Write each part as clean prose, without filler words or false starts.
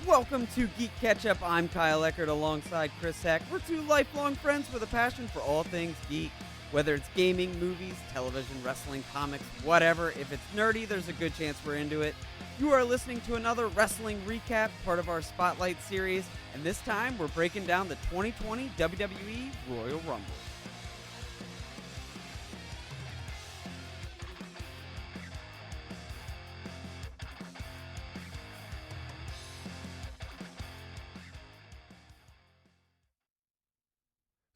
Welcome to GeeK KetchUp. I'm Kyle Eckert alongside Chris Heck. We're two lifelong friends with a passion for all things geek. Whether it's gaming, movies, television, wrestling, comics, whatever. If it's nerdy, there's a good chance we're into it. You are listening to another wrestling recap, part of our Spotlight series. And this time, we're breaking down the 2020 WWE Royal Rumble.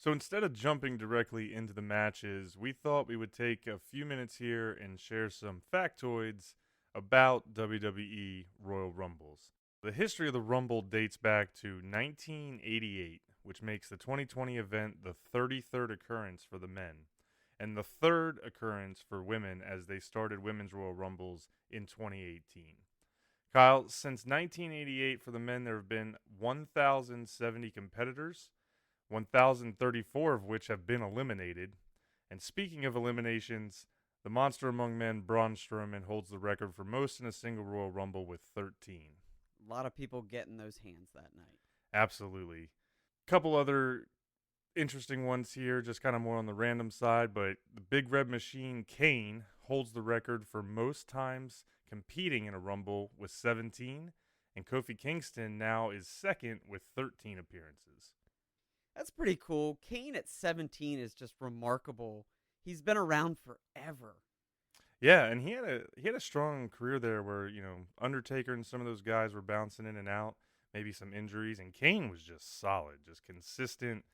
So instead of jumping directly into the matches, we thought we would take a few minutes here and share some factoids about WWE Royal Rumbles. The history of the Rumble dates back to 1988, which makes the 2020 event the 33rd occurrence for the men, and the third occurrence for women as they started Women's Royal Rumbles in 2018. Kyle, since 1988 for the men, there have been 1,070 competitors, 1,034 of which have been eliminated. And speaking of eliminations, the monster among men, Braun Strowman, holds the record for most in a single Royal Rumble with 13. A lot of people getting those hands that night. Absolutely. Couple other interesting ones here, just kind of more on the random side, but the Big Red Machine, Kane, holds the record for most times competing in a Rumble with 17, and Kofi Kingston now is second with 13 appearances. That's pretty cool. Kane at 17 is just remarkable. He's been around forever. Yeah, and he had a strong career there where, you know, Undertaker and some of those guys were bouncing in and out, maybe some injuries, and Kane was just solid, just consistent,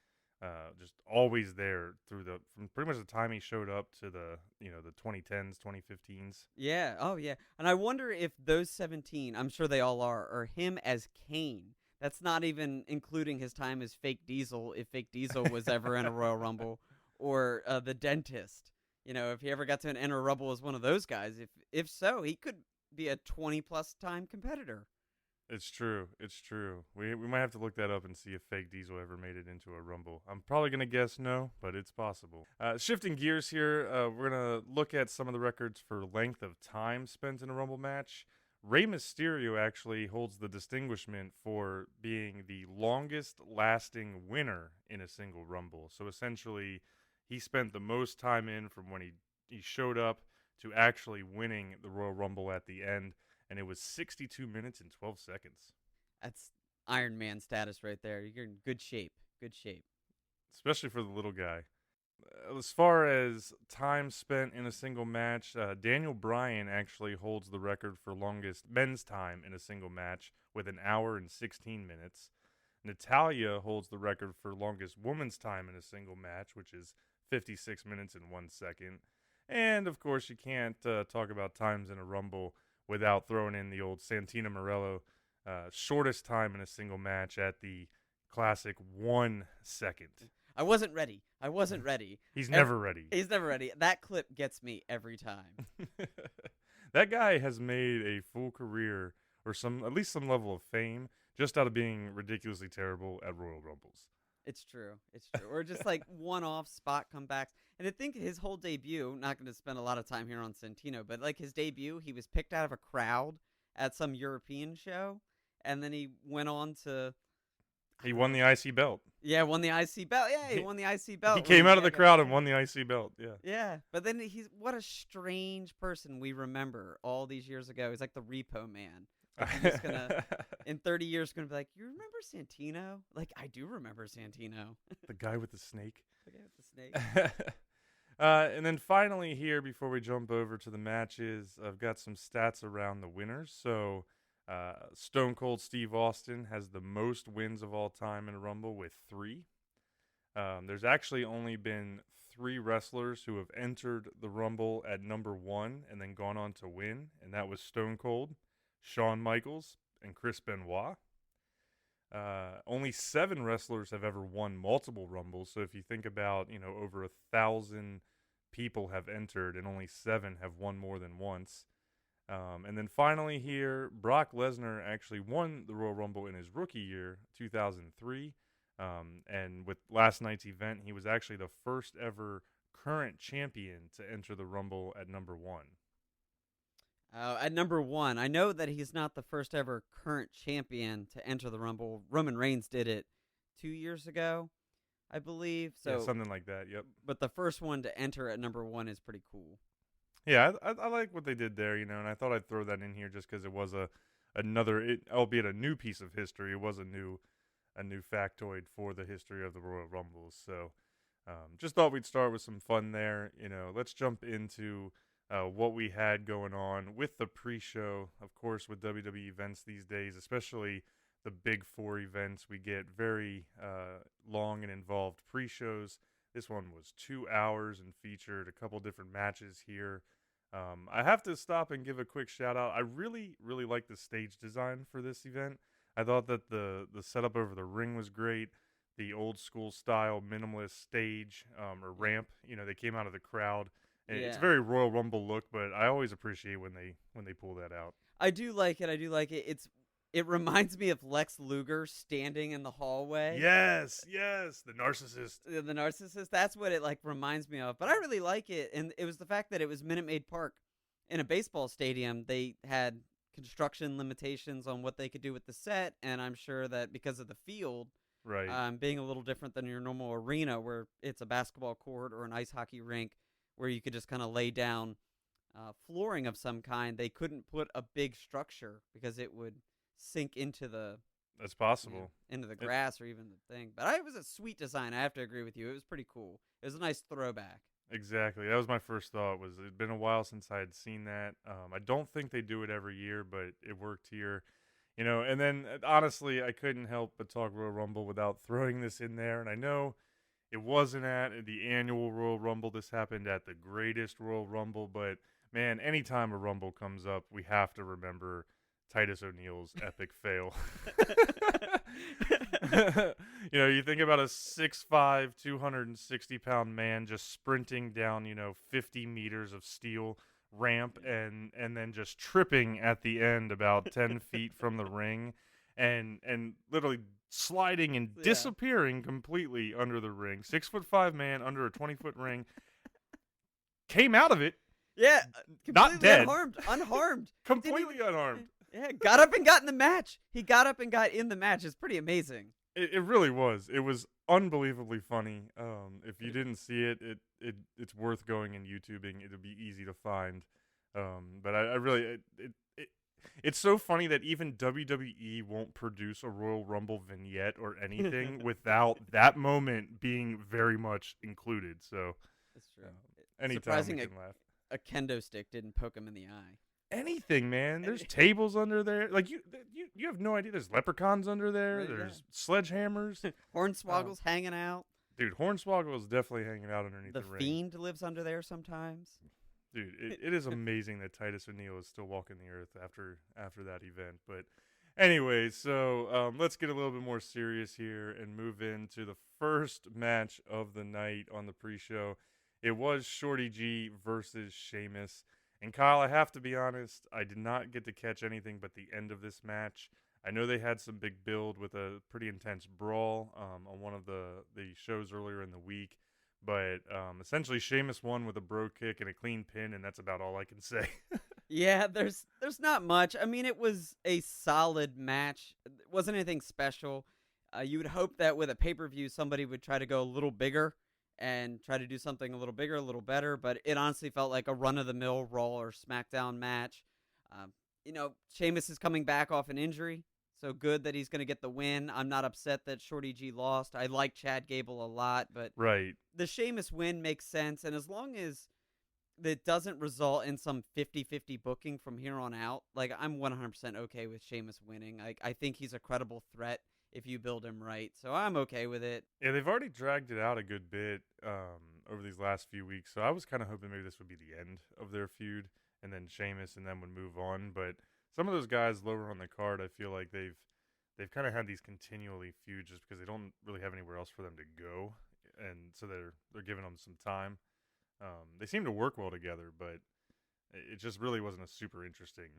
just always there from pretty much the time he showed up to the 2010s, 2015s. Yeah, oh yeah. And I wonder if those 17, I'm sure they all are him as Kane. That's not even including his time as Fake Diesel, if Fake Diesel was ever in a Royal Rumble, or the dentist. You know, if he ever got to enter a Rumble as one of those guys, if so, he could be a 20-plus time competitor. It's true. It's true. We might have to look that up and see if Fake Diesel ever made it into a Rumble. I'm probably going to guess no, but it's possible. Shifting gears here, we're going to look at some of the records for length of time spent in a Rumble match. Rey Mysterio actually holds the distinguishment for being the longest lasting winner in a single Rumble. So essentially, he spent the most time in from when he showed up to actually winning the Royal Rumble at the end, and it was 62 minutes and 12 seconds. That's Iron Man status right there. You're in good shape. Good shape. Especially for the little guy. As far as time spent in a single match, Daniel Bryan actually holds the record for longest men's time in a single match with 1 hour and 16 minutes. Natalya holds the record for longest women's time in a single match, which is 56 minutes and 1 second. And, of course, you can't talk about times in a Rumble without throwing in the old Santina Morello shortest time in a single match at the classic 1 second. I wasn't ready. He's never ready. He's never ready. That clip gets me every time. That guy has made a full career or at least some level of fame just out of being ridiculously terrible at Royal Rumbles. It's true. Or just like one-off spot comebacks. And I think his whole debut, not going to spend a lot of time here on Santino, but like his debut, he was picked out of a crowd at some European show. And then he went on to... He won the IC belt. Yeah, won the IC belt. Yeah, he won the IC belt. He came out of the crowd and won the IC belt. Yeah. Yeah, but then what a strange person we remember all these years ago. He's like the Repo Man. Like he's just gonna, in 30 years, gonna be like, you remember Santino? Like, I do remember Santino. The guy with the snake. The guy with the snake. And then finally here, before we jump over to the matches, I've got some stats around the winners. So Stone Cold Steve Austin has the most wins of all time in a Rumble with 3. There's actually only been 3 wrestlers who have entered the Rumble at number 1 and then gone on to win, and that was Stone Cold, Shawn Michaels, and Chris Benoit. Only 7 wrestlers have ever won multiple Rumbles, so if you think about, over 1,000 people have entered and only 7 have won more than once. And then finally here, Brock Lesnar actually won the Royal Rumble in his rookie year, 2003. And with last night's event, he was actually the first ever current champion to enter the Rumble at number 1. At number 1, I know that he's not the first ever current champion to enter the Rumble. Roman Reigns did it 2 years ago, I believe. So yeah, something like that. Yep. But the first one to enter at number 1 is pretty cool. Yeah, I like what they did there, and I thought I'd throw that in here just because it was albeit a new piece of history. It was a new factoid for the history of the Royal Rumbles. So, just thought we'd start with some fun there. Let's jump into what we had going on with the pre-show. Of course, with WWE events these days, especially the big 4 events, we get very long and involved pre-shows. This one was 2 hours and featured a couple different matches here. I have to stop and give a quick shout out. I really, really like the stage design for this event. I thought that the setup over the ring was great. The old school style minimalist stage or ramp, they came out of the crowd. Yeah. It's a very Royal Rumble look, but I always appreciate when they pull that out. I do like it. It reminds me of Lex Luger standing in the hallway. Yes, the narcissist. The narcissist. That's what it reminds me of. But I really like it, and it was the fact that it was Minute Maid Park in a baseball stadium. They had construction limitations on what they could do with the set, and I'm sure that because of the field, right, being a little different than your normal arena where it's a basketball court or an ice hockey rink where you could just kind of lay down flooring of some kind, they couldn't put a big structure because it would sink into the that's possible into the grass or even the thing. But it was a sweet design. I have to agree with you. It was pretty cool. It was a nice throwback. Exactly. That was my first thought. It'd been a while since I had seen that. I don't think they do it every year, but it worked here. And then honestly, I couldn't help but talk Royal Rumble without throwing this in there. And I know it wasn't at the annual Royal Rumble. This happened at the greatest Royal Rumble. But man, anytime a Rumble comes up, we have to remember Titus O'Neil's epic fail. You think about a 6'5", 260-pound man just sprinting down, 50 meters of steel ramp and then just tripping at the end about 10 feet from the ring and literally sliding and disappearing completely under the ring. 6'5" man under a 20-foot ring came out of it. Yeah, not dead, unharmed, completely unharmed. Yeah, got up and got in the match. He got up and got in the match. It's pretty amazing. It really was. It was unbelievably funny. If you didn't see it, it's worth going and YouTubing. It'll be easy to find. But I really it's so funny that even WWE won't produce a Royal Rumble vignette or anything without that moment being very much included. So that's true. Anytime we can laugh. A kendo stick didn't poke him in the eye. Anything, man. There's tables under there. You have no idea. There's leprechauns under there. Right, there's sledgehammers. Hornswoggle's hanging out. Dude, Hornswoggle is definitely hanging out underneath the ring. The Fiend lives under there sometimes. Dude, it is amazing that Titus O'Neil is still walking the earth after that event. But anyway, so let's get a little bit more serious here and move into the first match of the night on the pre-show. It was Shorty G versus Sheamus. And Kyle, I have to be honest, I did not get to catch anything but the end of this match. I know they had some big build with a pretty intense brawl on one of the shows earlier in the week. But essentially, Sheamus won with a bro kick and a clean pin, and that's about all I can say. Yeah, there's not much. I mean, it was a solid match. It wasn't anything special. You would hope that with a pay-per-view, somebody would try to go a little bigger and try to do something a little bigger, a little better. But it honestly felt like a run-of-the-mill Raw or SmackDown match. Sheamus is coming back off an injury, so good that he's going to get the win. I'm not upset that Shorty G lost. I like Chad Gable a lot, but right. The Sheamus win makes sense, and as long as it doesn't result in some 50-50 booking from here on out, I'm 100% okay with Sheamus winning. I think he's a credible threat if you build him right, so I'm okay with it. Yeah, they've already dragged it out a good bit over these last few weeks, so I was kind of hoping maybe this would be the end of their feud, and then Sheamus and them would move on, but some of those guys lower on the card, I feel like they've kind of had these continually feuds just because they don't really have anywhere else for them to go, and so they're giving them some time. They seem to work well together, but it just really wasn't a super interesting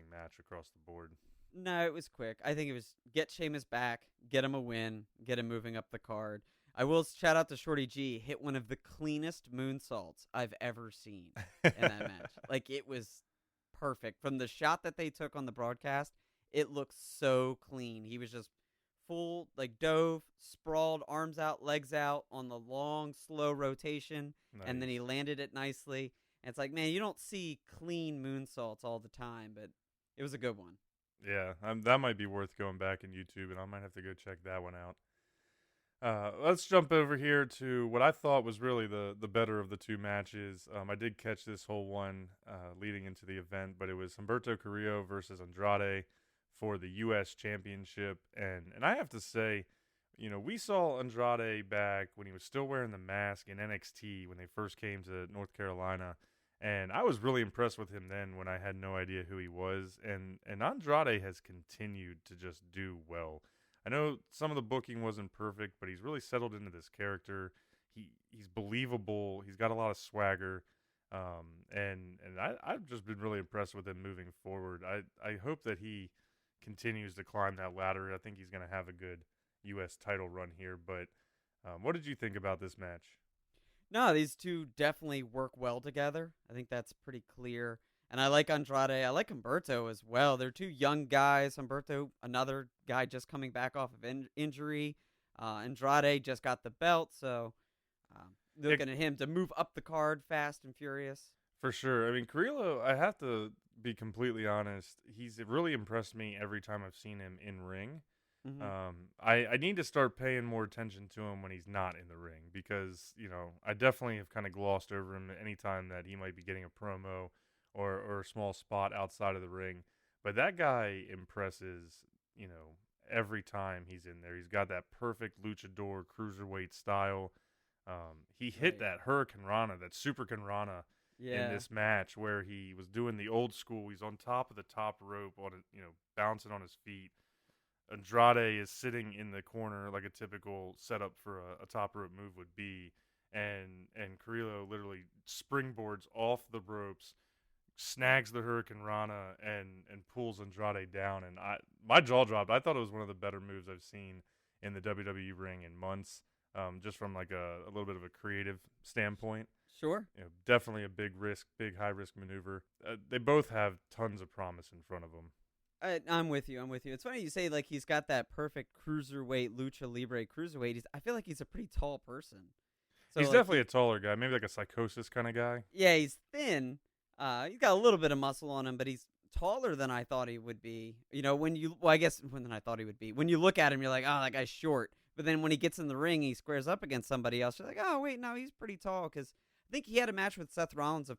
match across the board. No, it was quick. I think it was get Sheamus back, get him a win, get him moving up the card. I will shout out to Shorty G. Hit one of the cleanest moonsaults I've ever seen in that match. Like, it was perfect. From the shot that they took on the broadcast, it looked so clean. He was just full, like, dove, sprawled, arms out, legs out on the long, slow rotation, and then he landed it nicely. And it's like, man, you don't see clean moonsaults all the time, but it was a good one. Yeah, that might be worth going back in YouTube, and I might have to go check that one out. Let's jump over here to what I thought was really the better of the two matches. I did catch this whole one leading into the event, but it was Humberto Carrillo versus Andrade for the U.S. Championship. And I have to say, you know, we saw Andrade back when he was still wearing the mask in NXT when they first came to North Carolina. And I was really impressed with him then when I had no idea who he was. And Andrade has continued to just do well. I know some of the booking wasn't perfect, but he's really settled into this character. He's believable. He's got a lot of swagger. And I've just been really impressed with him moving forward. I hope that he continues to climb that ladder. I think he's going to have a good U.S. title run here. But what did you think about this match? No, these two definitely work well together. I think that's pretty clear. And I like Andrade. I like Humberto as well. They're two young guys. Humberto, another guy just coming back off of injury. Andrade just got the belt, so looking at him to move up the card fast and furious. For sure. I mean, Carrillo, I have to be completely honest. He's really impressed me every time I've seen him in ring. Mm-hmm. I need to start paying more attention to him when he's not in the ring because, you know, I definitely have kind of glossed over him anytime that he might be getting a promo or a small spot outside of the ring. But that guy impresses, you know, every time he's in there. He's got that perfect luchador cruiserweight style. He hit that Hurricane Rana, that Super Rana in this match where he was doing the old school. He's on top of the top rope, on it, you know, bouncing on his feet. Andrade is sitting in the corner like a typical setup for a top rope move would be, and Carrillo literally springboards off the ropes, snags the Hurricane Rana, and pulls Andrade down. And my jaw dropped. I thought it was one of the better moves I've seen in the WWE ring in months, just from like a little bit of a creative standpoint. Sure. You know, definitely a big high risk maneuver. They both have tons of promise in front of them. I'm with you. It's funny you say, like, he's got that perfect cruiserweight, lucha libre cruiserweight. I feel like he's a pretty tall person. So, he's like, definitely a taller guy, maybe like a Psychosis kind of guy. Yeah, he's thin. He's got a little bit of muscle on him, but he's taller than I thought he would be. You know, I guess when I thought he would be. When you look at him, you're like, oh, that guy's short. But then when he gets in the ring, he squares up against somebody else. You're like, oh, wait, no, he's pretty tall. Because I think he had a match with Seth Rollins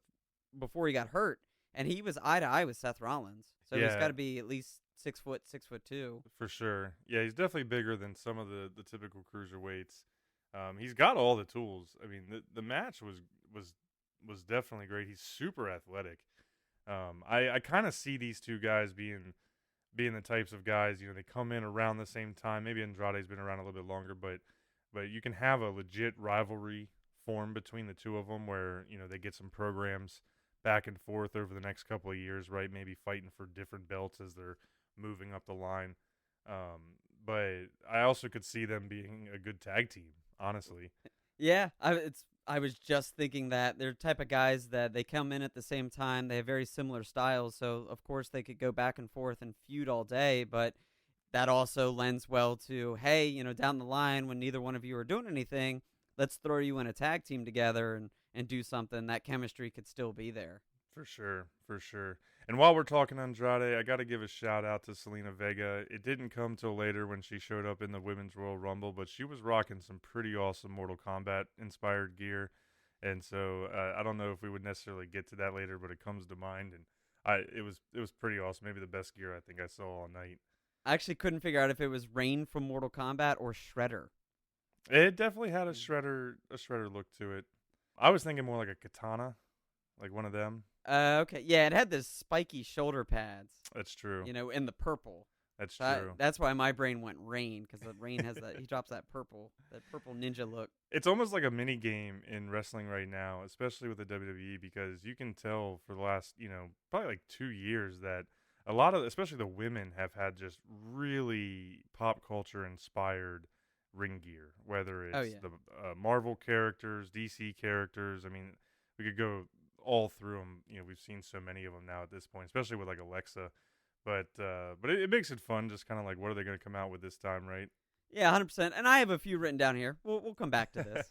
before he got hurt, and he was eye to eye with Seth Rollins. So he's got to be at least 6 foot, 6'2". For sure. Yeah, he's definitely bigger than some of the typical cruiserweights. He's got all the tools. I mean, the match was definitely great. He's super athletic. I kind of see these two guys being the types of guys, you know, they come in around the same time. Maybe Andrade's been around a little bit longer, but you can have a legit rivalry form between the two of them where, you know, they get some programs back and forth over the next couple of years, right? Maybe fighting for different belts as they're moving up the line. But I also could see them being a good tag team, honestly. Yeah, I was just thinking that they're the type of guys that they come in at the same time. They have very similar styles, so of course they could go back and forth and feud all day, but that also lends well to, hey, you know, down the line when neither one of you are doing anything, let's throw you in a tag team together and do something. That chemistry could still be there. For sure. And while we're talking Andrade, I got to give a shout out to Selena Vega. It didn't come till later when she showed up in the Women's Royal Rumble, but she was rocking some pretty awesome Mortal Kombat inspired gear. And so I don't know if we would necessarily get to that later, but it comes to mind. And it was pretty awesome. Maybe the best gear I think I saw all night. I actually couldn't figure out if it was Rain from Mortal Kombat or Shredder. It definitely had a shredder look to it. I was thinking more like a katana, like one of them. Okay. Yeah, it had the spiky shoulder pads. That's true. You know, in the purple. That's true. That's why my brain went Rain, because the Rain has that. He drops that purple ninja look. It's almost like a mini game in wrestling right now, especially with the WWE, because you can tell for the last, you know, probably like 2 years that a lot of, especially the women, have had just really pop culture inspired ring gear, whether it's the Marvel characters, DC characters. I mean, we could go all through them. We've seen so many of them now at this point, especially with like Alexa. But it makes it fun, just kind of like, what are they going to come out with this time, right? Yeah, 100%. And I have a few written down here. We'll come back to this.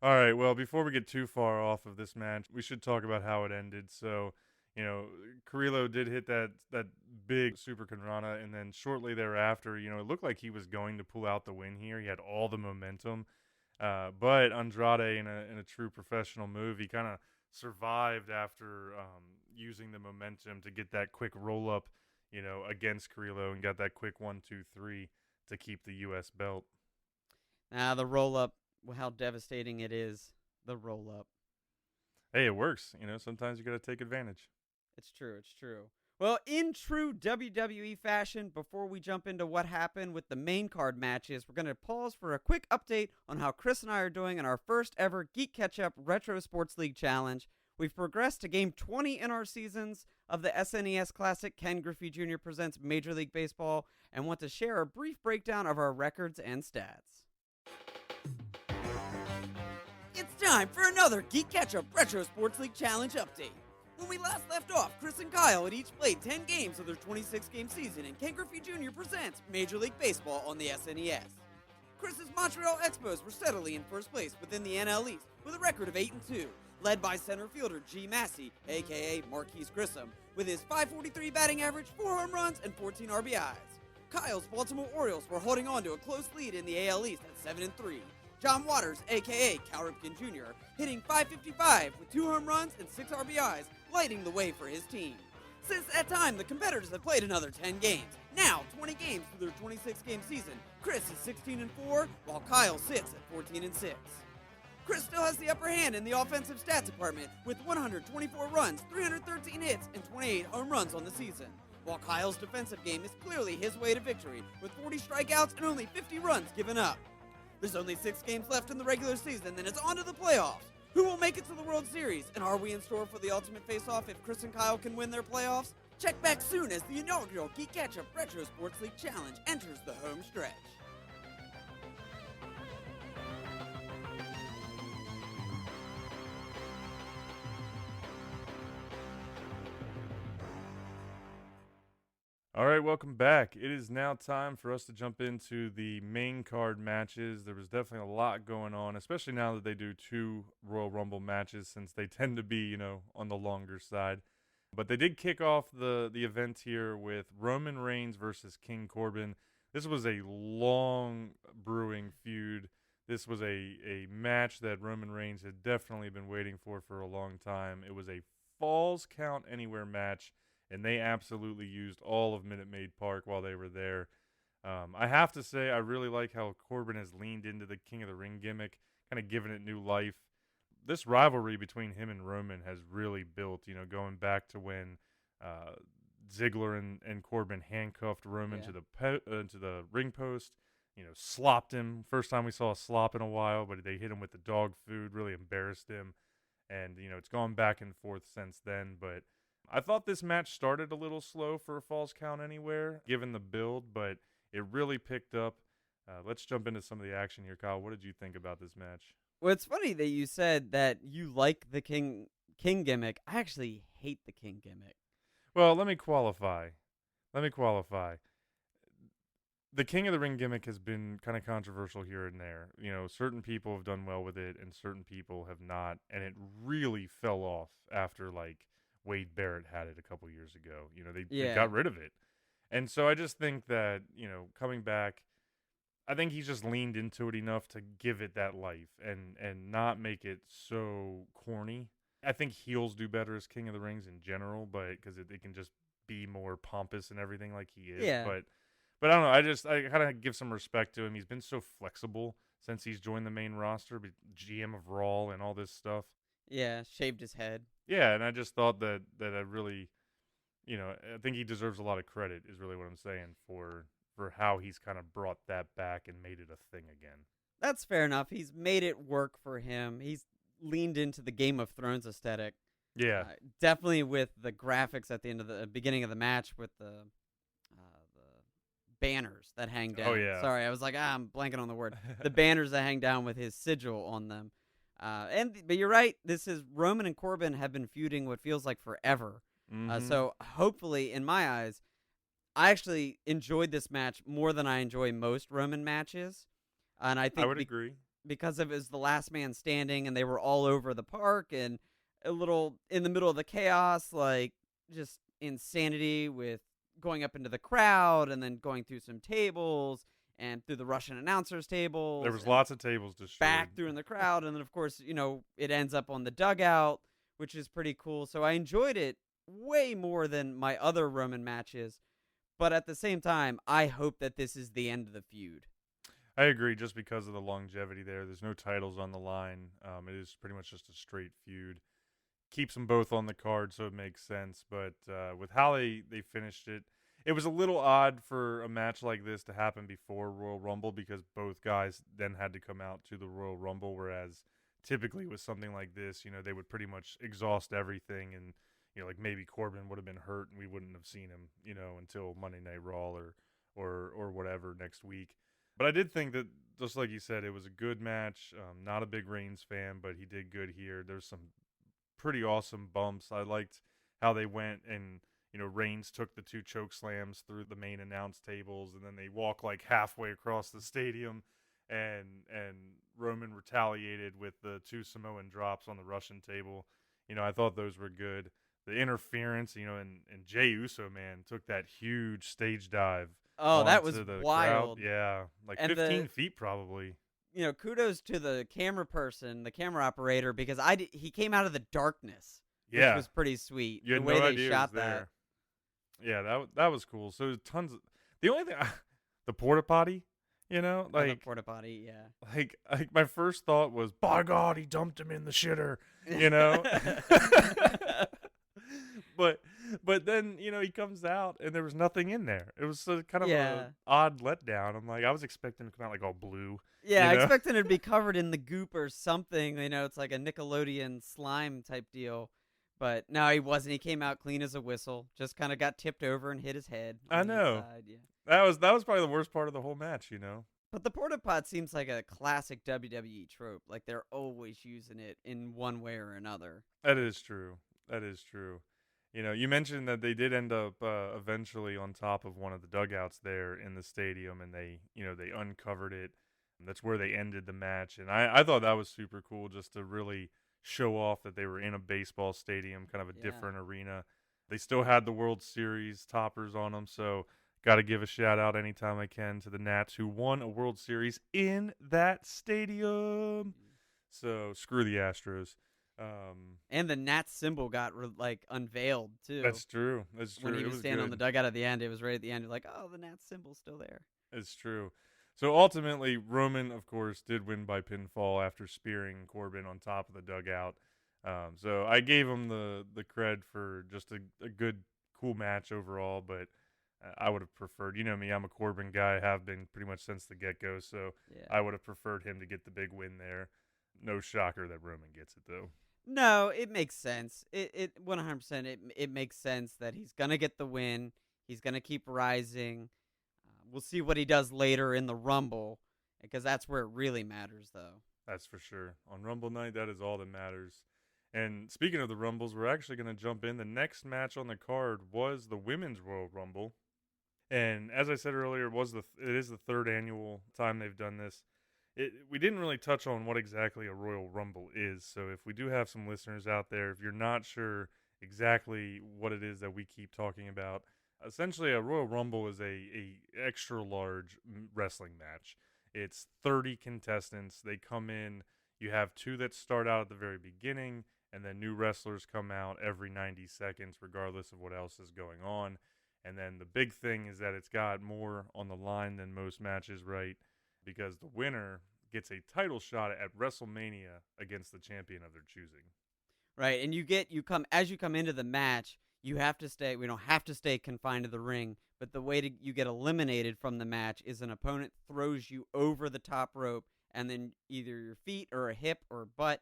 All right, well, before we get too far off of this match, we should talk about how it ended. So, Carrillo did hit that big Super Conrana, and then shortly thereafter, it looked like he was going to pull out the win here. He had all the momentum. But Andrade, in a true professional move, he kind of survived after using the momentum to get that quick roll-up, against Carrillo, and got that quick 1-2-3 to keep the U.S. belt. The roll-up. How devastating it is, the roll-up. Hey, it works. Sometimes you got to take advantage. It's true. Well, in true WWE fashion, before we jump into what happened with the main card matches, we're going to pause for a quick update on how Chris and I are doing in our first ever GeeK KetchUp Retro Sports League Challenge. We've progressed to Game 20 in our seasons of the SNES Classic Ken Griffey Jr. Presents Major League Baseball, and want to share a brief breakdown of our records and stats. It's time for another GeeK KetchUp Retro Sports League Challenge update. When we last left off, Chris and Kyle had each played 10 games of their 26-game season in Ken Griffey Jr. Presents Major League Baseball on the SNES. Chris's Montreal Expos were steadily in first place within the NL East with a record of 8-2, led by center fielder G. Massey, a.k.a. Marquise Grissom, with his .543 batting average, 4 home runs, and 14 RBIs. Kyle's Baltimore Orioles were holding on to a close lead in the AL East at 7-3. John Waters, a.k.a. Cal Ripken Jr., hitting .555 with 2 home runs and 6 RBIs, lighting the way for his team. Since that time, the competitors have played another 10 games. Now, 20 games through their 26-game season, Chris is 16-4, while Kyle sits at 14-6. Chris still has the upper hand in the offensive stats department with 124 runs, 313 hits, and 28 home runs on the season, while Kyle's defensive game is clearly his way to victory with 40 strikeouts and only 50 runs given up. There's only 6 games left in the regular season, then it's on to the playoffs. Who will make it to the World Series? And are we in store for the ultimate face-off if Chris and Kyle can win their playoffs? Check back soon as the inaugural GeeK KetchUp Retro Sports League Challenge enters the home stretch. All right, welcome back. It is now time for us to jump into the main card matches. There was definitely a lot going on, especially now that they do 2 Royal Rumble matches, since they tend to be, on the longer side. But they did kick off the event here with Roman Reigns versus King Corbin. This was a long brewing feud. This was a match that Roman Reigns had definitely been waiting for a long time. It was a Falls Count Anywhere match, and they absolutely used all of Minute Maid Park while they were there. I have to say, I really like how Corbin has leaned into the King of the Ring gimmick, kind of given it new life. This rivalry between him and Roman has really built, going back to when Ziggler and Corbin handcuffed Roman to the ring post, slopped him. First time we saw a slop in a while, but they hit him with the dog food, really embarrassed him. And, it's gone back and forth since then, but I thought this match started a little slow for a Falls Count Anywhere, given the build, but it really picked up. Let's jump into some of the action here, Kyle. What did you think about this match? Well, it's funny that you said that you like the King gimmick. I actually hate the King gimmick. Well, let me qualify. The King of the Ring gimmick has been kind of controversial here and there. Certain people have done well with it, and certain people have not, and it really fell off after, Wade Barrett had it a couple years ago. They got rid of it. And so I just think that, coming back, I think he's just leaned into it enough to give it that life and not make it so corny. I think heels do better as King of the Rings in general, but because they can just be more pompous and everything like he is. Yeah. But I don't know. I kind of give some respect to him. He's been so flexible since he's joined the main roster, GM of Raw and all this stuff. Yeah, shaved his head. Yeah, and I just thought that I really, I think he deserves a lot of credit is really what I'm saying for how he's kind of brought that back and made it a thing again. That's fair enough. He's made it work for him. He's leaned into the Game of Thrones aesthetic. Yeah. Definitely with the graphics at the end of the beginning of the match with the banners that hang down. Oh, yeah. Sorry, I was like, I'm blanking on the word. The banners that hang down with his sigil on them. But you're right. This is Roman and Corbin have been feuding what feels like forever. So hopefully, in my eyes, I actually enjoyed this match more than I enjoy most Roman matches. And I think I would agree. Because it was the last man standing and they were all over the park and a little in the middle of the chaos, like just insanity with going up into the crowd and then going through some tables and through the Russian announcers tables. There was lots of tables destroyed. Back through in the crowd. And then, of course, it ends up on the dugout, which is pretty cool. So I enjoyed it way more than my other Roman matches. But at the same time, I hope that this is the end of the feud. I agree, just because of the longevity there. There's no titles on the line. It is pretty much just a straight feud. Keeps them both on the card, so it makes sense. But with how they finished it, it was a little odd for a match like this to happen before Royal Rumble because both guys then had to come out to the Royal Rumble, whereas typically with something like this, they would pretty much exhaust everything and, like maybe Corbin would have been hurt and we wouldn't have seen him, until Monday Night Raw or whatever next week. But I did think that, just like you said, it was a good match. Not a big Reigns fan, but he did good here. There's some pretty awesome bumps. I liked how they went and, Reigns took the 2 choke slams through the main announce tables, and then they walk like halfway across the stadium, and Roman retaliated with the 2 Samoan drops on the Russian table. I thought those were good. The interference, and Jey Uso, man, took that huge stage dive. Oh, that was Crowd. wild. Yeah, like and 15 feet probably. Kudos to the camera person, the camera operator, because he came out of the darkness. Yeah, which was pretty sweet. You had the way no they idea shot it was that. There. Yeah, that was cool. So tons of the only thing, the porta potty. The porta potty. Yeah. Like my first thought was, by God, he dumped him in the shitter. But then, he comes out and there was nothing in there. It was kind of an odd letdown. I'm like, I was expecting to come out like all blue. Yeah, I expected it to be covered in the goop or something. It's like a Nickelodeon slime type deal. But no, he wasn't. He came out clean as a whistle. Just kind of got tipped over and hit his head. I know. Yeah. That was probably the worst part of the whole match, But the porta pot seems like a classic WWE trope. Like they're always using it in one way or another. That is true. You mentioned that they did end up eventually on top of one of the dugouts there in the stadium, and they uncovered it. And that's where they ended the match, and I thought that was super cool, just to really show off that they were in a baseball stadium, kind of a different arena. They still had the World Series toppers on them, so got to give a shout out anytime I can to the Nats, who won a World Series in that stadium. So screw the Astros. And the Nats symbol got unveiled too. That's true. When he was standing on the dugout at the end, it was right at the end. You're like, oh, the Nats symbol's still there. It's true. So ultimately, Roman, of course, did win by pinfall after spearing Corbin on top of the dugout. So I gave him the cred for just a good, cool match overall. But I would have preferred, me, I'm a Corbin guy, have been pretty much since the get-go. So I would have preferred him to get the big win there. No shocker that Roman gets it, though. No, it makes sense. It 100%. It makes sense that he's gonna get the win. He's gonna keep rising. We'll see what he does later in the Rumble, because that's where it really matters, though. That's for sure. On Rumble night, that is all that matters. And speaking of the Rumbles, we're actually going to jump in. The next match on the card was the Women's Royal Rumble. And as I said earlier, it is the 3rd annual time they've done this. We didn't really touch on what exactly a Royal Rumble is. So if we do have some listeners out there, if you're not sure exactly what it is that we keep talking about, essentially a Royal Rumble is a extra large wrestling match. It's 30 contestants. They come in. You have 2 that start out at the very beginning, and then new wrestlers come out every 90 seconds, regardless of what else is going on. And then the big thing is that it's got more on the line than most matches, right? Because the winner gets a title shot at WrestleMania against the champion of their choosing. Right, and as you come into the match, you have to stay. We don't have to stay confined to the ring, but the way you get eliminated from the match is an opponent throws you over the top rope, and then either your feet or a hip or butt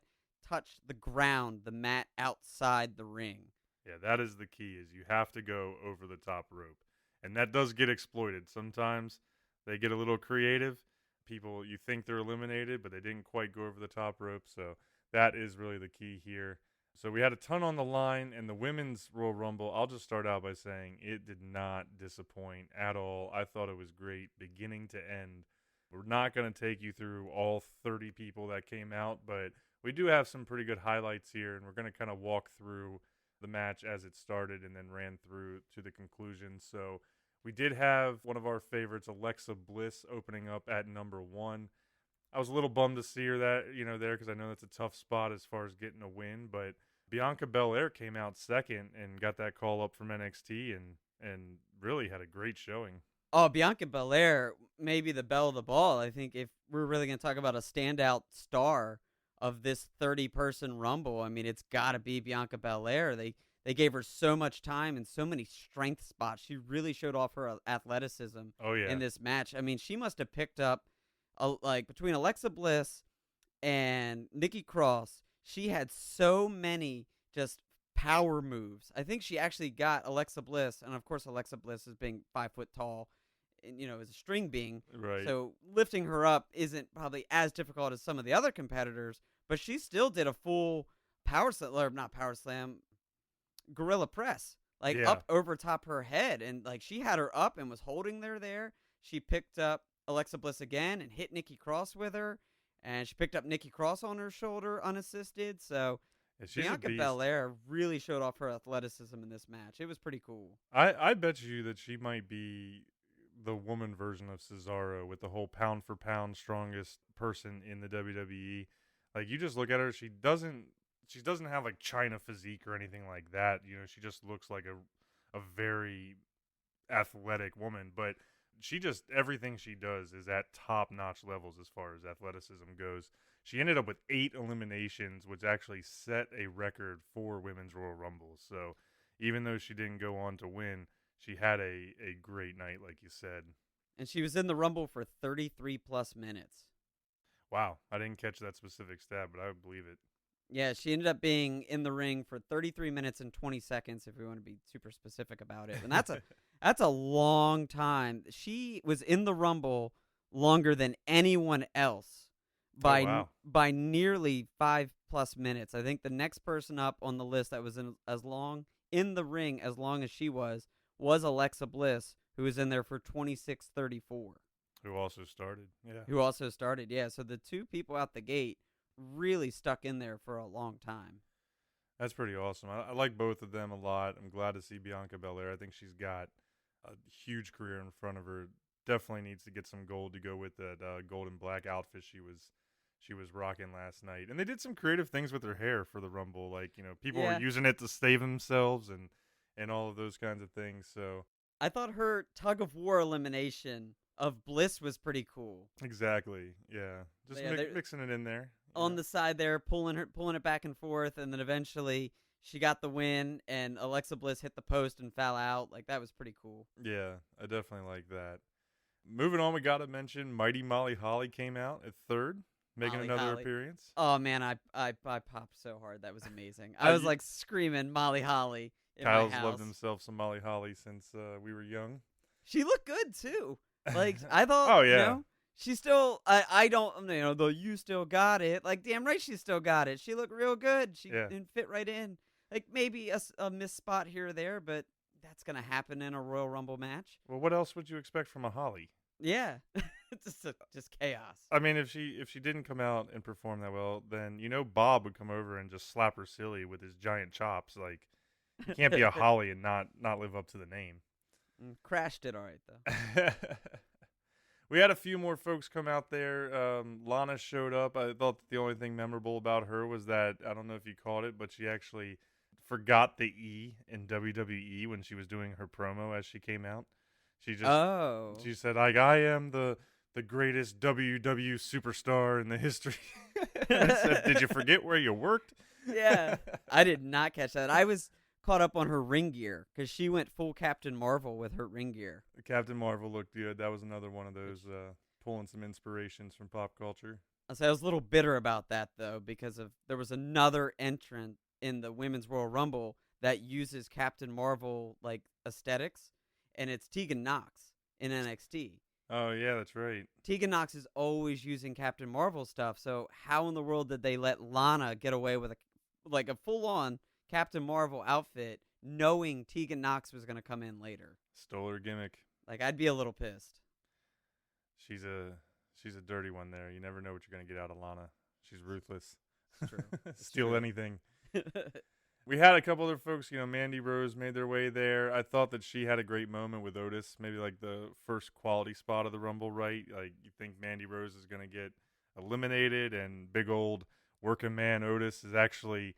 touch the ground, the mat outside the ring. Yeah, that is the key, is you have to go over the top rope. And that does get exploited. Sometimes they get a little creative. People, you think they're eliminated, but they didn't quite go over the top rope. So that is really the key here. So we had a ton on the line, and the women's Royal Rumble, I'll just start out by saying it did not disappoint at all. I thought it was great beginning to end. We're not going to take you through all 30 people that came out, but we do have some pretty good highlights here, and we're going to kind of walk through the match as it started and then ran through to the conclusion. So we did have one of our favorites, Alexa Bliss, opening up at number 1. I was a little bummed to see her there because I know that's a tough spot as far as getting a win, but Bianca Belair came out second and got that call up from NXT and really had a great showing. Oh, Bianca Belair may be the belle of the ball. I think if we're really going to talk about a standout star of this 30-person Rumble, I mean, it's got to be Bianca Belair. They gave her so much time and so many strength spots. She really showed off her athleticism in this match. I mean, she must have picked up, between Alexa Bliss and Nikki Cross, she had so many just power moves. I think she actually got Alexa Bliss, and of course Alexa Bliss is being 5 foot tall, and is a string being. Right. So lifting her up isn't probably as difficult as some of the other competitors, but she still did a full gorilla press, up over top her head, and she had her up and was holding her there. She picked up Alexa Bliss again and hit Nikki Cross with her, and she picked up Nikki Cross on her shoulder unassisted. So Bianca Belair really showed off her athleticism in this match. It was pretty cool. I bet you that she might be the woman version of Cesaro with the whole pound for pound strongest person in the WWE. You just look at her, she doesn't have China physique or anything like that. She just looks like a very athletic woman, but everything she does is at top-notch levels as far as athleticism goes. She ended up with 8 eliminations, which actually set a record for Women's Royal Rumble. So even though she didn't go on to win, she had a great night, like you said. And she was in the Rumble for 33-plus minutes. Wow, I didn't catch that specific stat, but I would believe it. Yeah, she ended up being in the ring for 33 minutes and 20 seconds, if we want to be super specific about it. And that's a long time. She was in the Rumble longer than anyone else by nearly 5+ minutes. I think the next person up on the list that was in the ring as long as she was Alexa Bliss, who was in there for 26:34. Who also started, yeah. So the two people out the gate really stuck in there for a long time. That's pretty awesome. I like both of them a lot. I'm glad to see Bianca Belair. I think she's got a huge career in front of her. Definitely needs to get some gold to go with that gold and black outfit she was rocking last night. And they did some creative things with her hair for the Rumble. People were using it to save themselves and all of those kinds of things. So I thought her tug of war elimination of Bliss was pretty cool. Exactly. Yeah. Just mixing it in there. On the side there, pulling it back and forth, and then eventually she got the win, and Alexa Bliss hit the post and fell out. That was pretty cool. Yeah, I definitely like that. Moving on, we got to mention Mighty Molly Holly came out at third, making another appearance. Oh, man, I popped so hard. That was amazing. I was screaming Molly Holly in my house. Kyle's loved himself some Molly Holly since we were young. She looked good, too. I thought, oh, yeah. She still, I don't, though you still got it. Damn right she still got it. She looked real good. She didn't fit right in. Maybe a missed spot here or there, but that's going to happen in a Royal Rumble match. Well, what else would you expect from a Holly? Yeah. just chaos. I mean, if she didn't come out and perform that well, then, Bob would come over and just slap her silly with his giant chops. You can't be a Holly and not live up to the name. Crashed it all right, though. We had a few more folks come out there. Lana showed up. I thought the only thing memorable about her was that, I don't know if you caught it, but she actually forgot the E in WWE when she was doing her promo as she came out. She said, I am the greatest WWE superstar in the history. I said, did you forget where you worked? Yeah, I did not catch that. I was caught up on her ring gear because she went full Captain Marvel with her ring gear. Captain Marvel looked good. That was another one of those. pulling some inspirations from pop culture. I was a little bitter about that though, because there was another entrant in the Women's Royal Rumble that uses Captain Marvel like aesthetics, and it's Tegan Knox in NXT. Oh yeah, that's right. Tegan Knox is always using Captain Marvel stuff, so how in the world did they let Lana get away with a full-on Captain Marvel outfit, knowing Tegan Knox was going to come in later? Stole her gimmick. Like, I'd be a little pissed. She's a dirty one there. You never know what you're going to get out of Lana. She's ruthless. It's true. Steal true. anything. We had a couple other folks, Mandy Rose made their way there. I thought that she had a great moment with Otis, maybe like the first quality spot of the Rumble, right? Like, you think Mandy Rose is going to get eliminated, and big old working man Otis is actually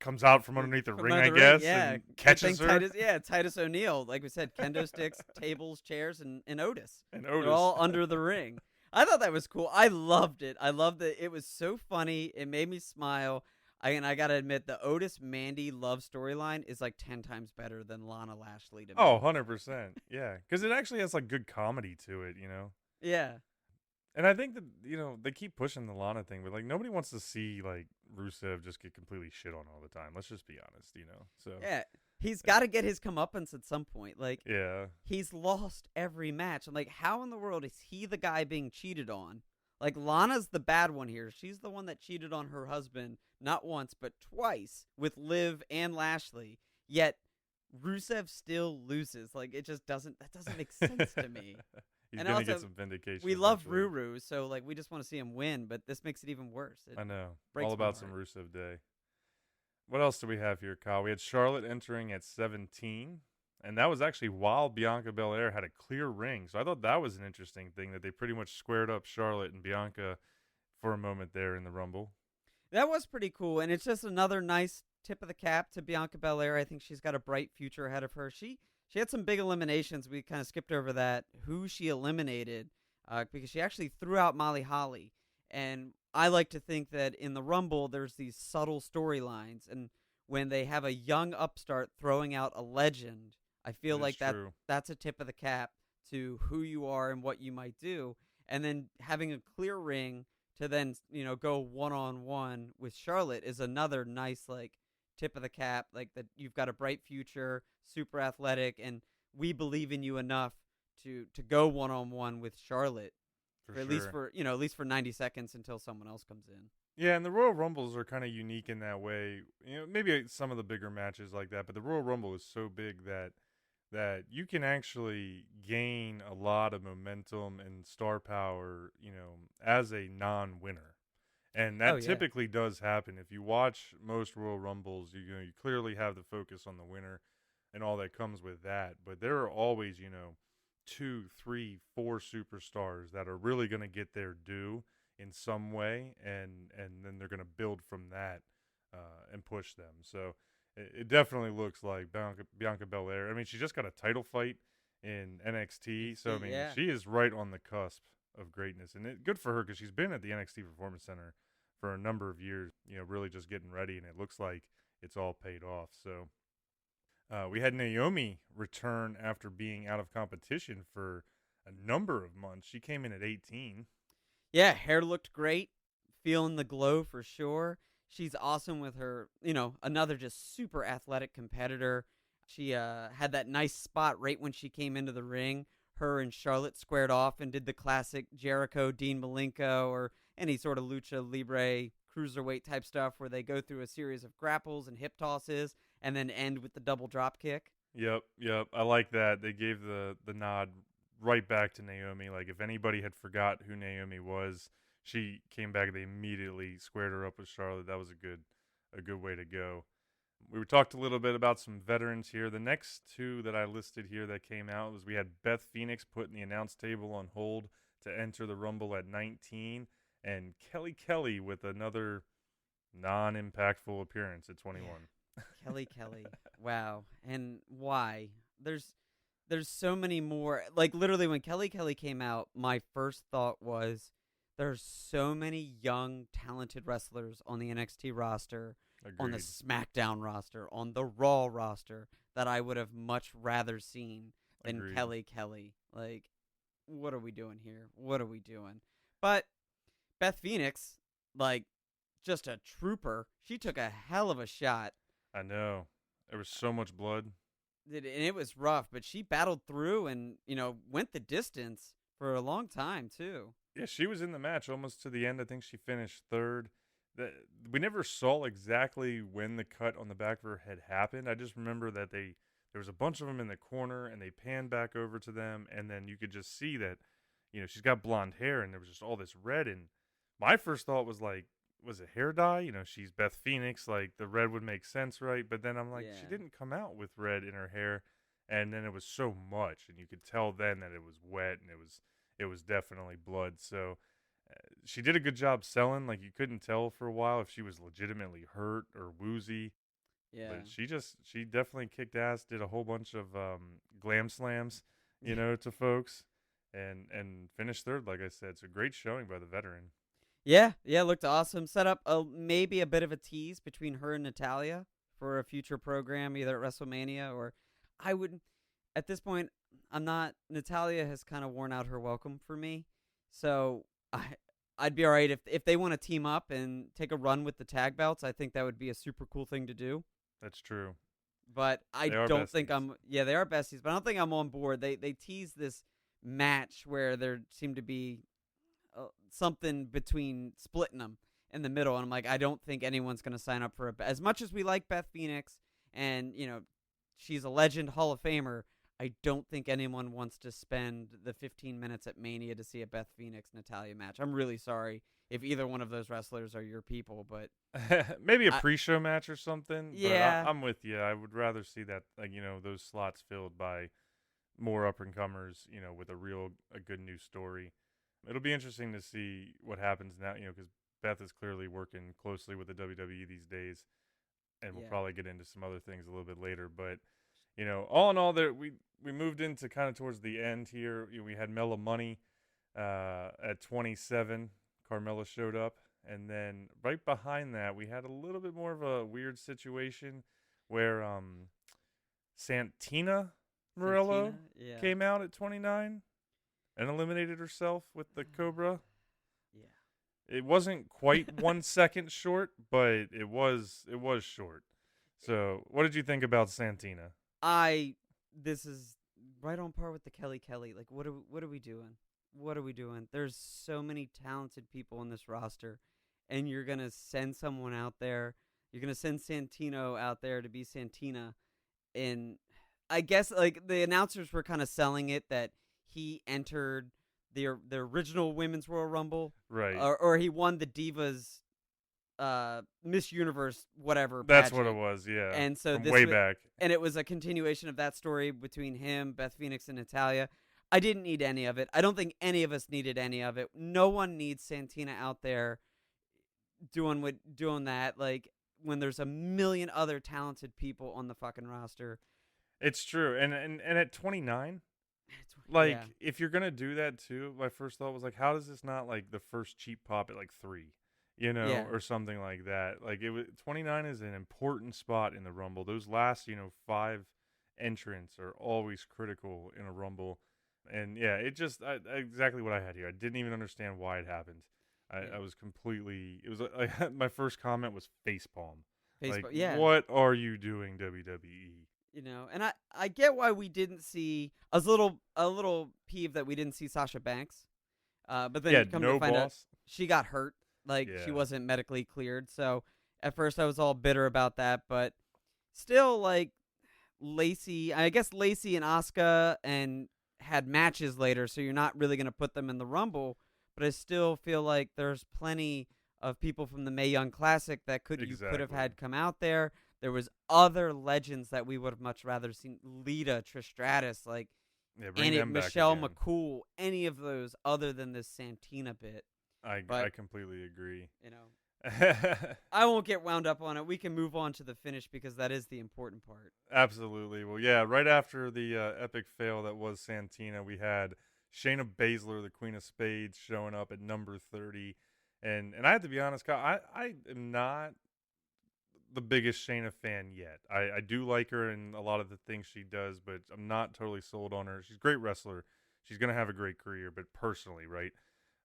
comes out from underneath the ring, I guess, and catches her. Titus O'Neil, like we said, kendo sticks, tables, chairs, and Otis. And Otis. They're all under the ring. I thought that was cool. I loved it. I loved it. It was so funny. It made me smile. I got to admit, the Otis-Mandy love storyline is like 10 times better than Lana Lashley to me. Oh, 100%. Yeah, because it actually has like good comedy to it, Yeah. And I think that, they keep pushing the Lana thing, but like nobody wants to see like Rusev just get completely shit on all the time. Let's just be honest, So yeah, he's got to get his comeuppance at some point. Like, yeah, he's lost every match. I'm like, how in the world is he the guy being cheated on? Like, Lana's the bad one here. She's the one that cheated on her husband not once but twice with Liv and Lashley. Yet Rusev still loses. Like, that doesn't make sense to me. He's and gonna also, get some vindication. We love eventually. Ruru, so like we just want to see him win, but this makes it even worse. I know. Breaks All my about heart. some Rusev Day. What else do we have here, Kyle? We had Charlotte entering at 17, and that was actually while Bianca Belair had a clear ring. So I thought that was an interesting thing, that they pretty much squared up Charlotte and Bianca for a moment there in the Rumble. That was pretty cool, and it's just another nice tip of the cap to Bianca Belair. I think she's got a bright future ahead of her. She had some big eliminations. We kind of skipped over that, who she eliminated, because she actually threw out Molly Holly. And I like to think that in the Rumble, there's these subtle storylines. And when they have a young upstart throwing out a legend, I feel like that's a tip of the cap to who you are and what you might do. And then having a clear ring to then, go one-on-one with Charlotte is another nice, like, tip of the cap, like that you've got a bright future, super athletic, and we believe in you enough to go one-on-one with Charlotte at least for 90 seconds until someone else comes in. Yeah, and the Royal Rumbles are kind of unique in that way. Maybe some of the bigger matches like that, but the Royal Rumble is so big that you can actually gain a lot of momentum and star power, as a non-winner. And that typically does happen. If you watch most Royal Rumbles, you clearly have the focus on the winner and all that comes with that. But there are always, 2, 3, 4 superstars that are really going to get their due in some way, and then they're going to build from that and push them. So it definitely looks like Bianca Belair. I mean, she just got a title fight in NXT, so I mean, she is right on the cusp of greatness, and good for her because she's been at the NXT Performance Center for a number of years, really just getting ready, and it looks like it's all paid off. So we had Naomi return after being out of competition for a number of months. She came in at 18. Yeah, hair looked great, feeling the glow for sure. She's awesome with her, another just super athletic competitor. She had that nice spot right when she came into the ring. Her and Charlotte squared off and did the classic Jericho, Dean Malenko, or any sort of lucha libre cruiserweight type stuff where they go through a series of grapples and hip tosses and then end with the double drop kick. Yep. I like that. They gave the nod right back to Naomi. Like, if anybody had forgot who Naomi was, she came back. They immediately squared her up with Charlotte. That was a good way to go. We talked a little bit about some veterans here. The next two that I listed here that came out was we had Beth Phoenix putting the announce table on hold to enter the Rumble at 19, and Kelly with another non-impactful appearance at 21. Yeah. Kelly. Wow. And why? There's so many more. Like, literally when Kelly came out, my first thought was there's so many young, talented wrestlers on the NXT roster, Agreed. on the SmackDown roster, on the Raw roster that I would have much rather seen than Agreed. Kelly. Like, what are we doing here? What are we doing? But Beth Phoenix, like, just a trooper. She took a hell of a shot. I know. There was so much blood. And it was rough, but she battled through and, went the distance for a long time, too. Yeah, she was in the match almost to the end. I think she finished third. We never saw exactly when the cut on the back of her head happened. I just remember that there was a bunch of them in the corner, and they panned back over to them, and then you could just see that, she's got blonde hair, and there was just all this red. And my first thought was like, was it hair dye? She's Beth Phoenix, like the red would make sense, right? But then I'm like, she didn't come out with red in her hair, and then it was so much, and you could tell then that it was wet, and it was definitely blood. So she did a good job selling. Like, you couldn't tell for a while if she was legitimately hurt or woozy. Yeah. But she definitely kicked ass, did a whole bunch of glam slams, to folks, and finished third, like I said. So great showing by the veteran. Yeah, looked awesome. Set up maybe a bit of a tease between her and Natalya for a future program, either at WrestleMania or I would, at this point, Natalya has kind of worn out her welcome for me. So I'd be all right if they want to team up and take a run with the tag belts. I think that would be a super cool thing to do. That's true. But I don't think they are besties, but I don't think I'm on board. They tease this match where there seemed to be something between splitting them in the middle, and I'm like, I don't think anyone's going to sign up for as much as we like Beth Phoenix, and she's a legend, Hall of Famer. I don't think anyone wants to spend the 15 minutes at Mania to see a Beth Phoenix Natalya match. I'm really sorry if either one of those wrestlers are your people, but maybe a pre-show match or something. Yeah, but I'm with you. I would rather see that, those slots filled by more up and comers, with a good new story. It'll be interesting to see what happens now, because Beth is clearly working closely with the WWE these days, and we'll probably get into some other things a little bit later. But, all in all, we moved into kind of towards the end here. We had Mella Money at 27. Carmella showed up, and then right behind that, we had a little bit more of a weird situation where Santina Morello came out at 29. And eliminated herself with the Cobra. Yeah. It wasn't quite 1 second short, but it was short. So, what did you think about Santina? This is right on par with the Kelly. Like, what are we doing? What are we doing? There's so many talented people on this roster, and you're gonna send someone out there. You're gonna send Santino out there to be Santina, and I guess like the announcers were kind of selling it that he entered the original Women's Royal Rumble, right? Or he won the Divas, Miss Universe, whatever. That's pageant. what it was, yeah. And so from way back, and it was a continuation of that story between him, Beth Phoenix, and Natalya. I didn't need any of it. I don't think any of us needed any of it. No one needs Santina out there doing that. Like when there's a million other talented people on the fucking roster. It's true, and at 29. Like, if you're gonna do that too, my first thought was like, how does this not like the first cheap pop at like 3, or something like that? Like, 29 is an important spot in the Rumble. Those last 5 entrants are always critical in a Rumble, and it just exactly what I had here. I didn't even understand why it happened. I was completely. It was like my first comment was facepalm. Like, what are you doing, WWE? And I get why we didn't see. I was a little peeved that we didn't see Sasha Banks, but then come to find out she got hurt. Like she wasn't medically cleared. So at first I was all bitter about that, but still, like Lacey. I guess Lacey and Asuka and had matches later, so you're not really gonna put them in the Rumble. But I still feel like there's plenty of people from the Mae Young Classic that you could have had come out there. There was other legends that we would have much rather seen. Lita, Trish Stratus, like Michelle McCool, any of those other than this Santina bit. I completely agree. I won't get wound up on it. We can move on to the finish because that is the important part. Absolutely. Well, right after the epic fail that was Santina, we had Shayna Baszler, the Queen of Spades, showing up at number 30. And I have to be honest, Kyle, I am not the biggest Shayna fan yet. I do like her and a lot of the things she does, but I'm not totally sold on her. She's a great wrestler. she's going to have a great career, but personally, right?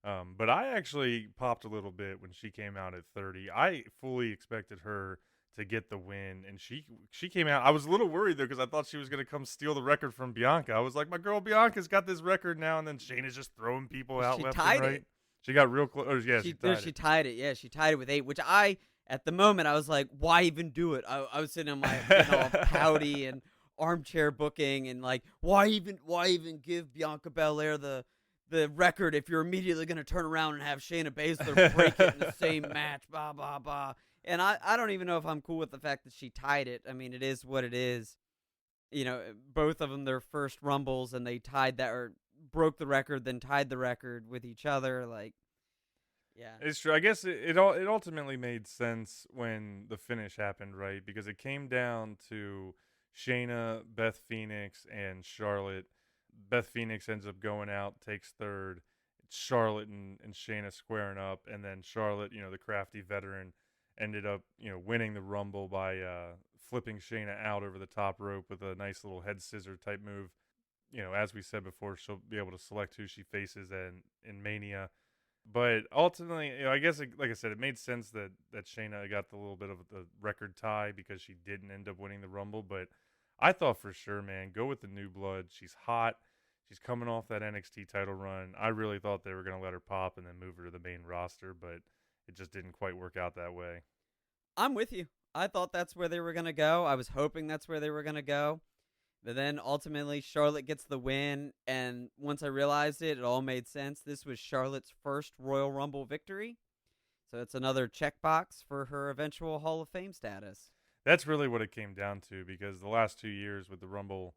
But I actually popped a little bit when she came out at 30. I fully expected her to get the win, and she came out. I was a little worried though because I thought she was going to come steal the record from Bianca. I was like, my girl Bianca's got this record now, and then Shayna's just throwing people out She left tied and right. it. She got real close. Oh, yeah, she tied She it. tied it. Yeah, she tied it with 8, which at the moment, I was like, why even do it? I was sitting on my, all pouty and armchair booking, and like, why even give Bianca Belair the record if you're immediately going to turn around and have Shayna Baszler break it in the same match, blah, blah, blah. And I don't even know if I'm cool with the fact that she tied it. I mean, it is what it is. Both of them, their first Rumbles, and they tied that, or broke the record, then tied the record with each other. Like, yeah. It's true. I guess it ultimately made sense when the finish happened, right? Because it came down to Shayna, Beth Phoenix, and Charlotte. Beth Phoenix ends up going out, takes third. It's Charlotte and Shayna squaring up, and then Charlotte, the crafty veteran, ended up, winning the Rumble by flipping Shayna out over the top rope with a nice little head scissor type move. As we said before, she'll be able to select who she faces in Mania. But ultimately, I guess, like I said, it made sense that Shayna got the little bit of the record tie because she didn't end up winning the Rumble. But I thought for sure, man, go with the new blood. She's hot. She's coming off that NXT title run. I really thought they were going to let her pop and then move her to the main roster, but it just didn't quite work out that way. I'm with you. I thought that's where they were going to go. I was hoping that's where they were going to go. But then ultimately, Charlotte gets the win. And once I realized it all made sense. This was Charlotte's first Royal Rumble victory. So it's another checkbox for her eventual Hall of Fame status. That's really what it came down to, because the last 2 years with the Rumble,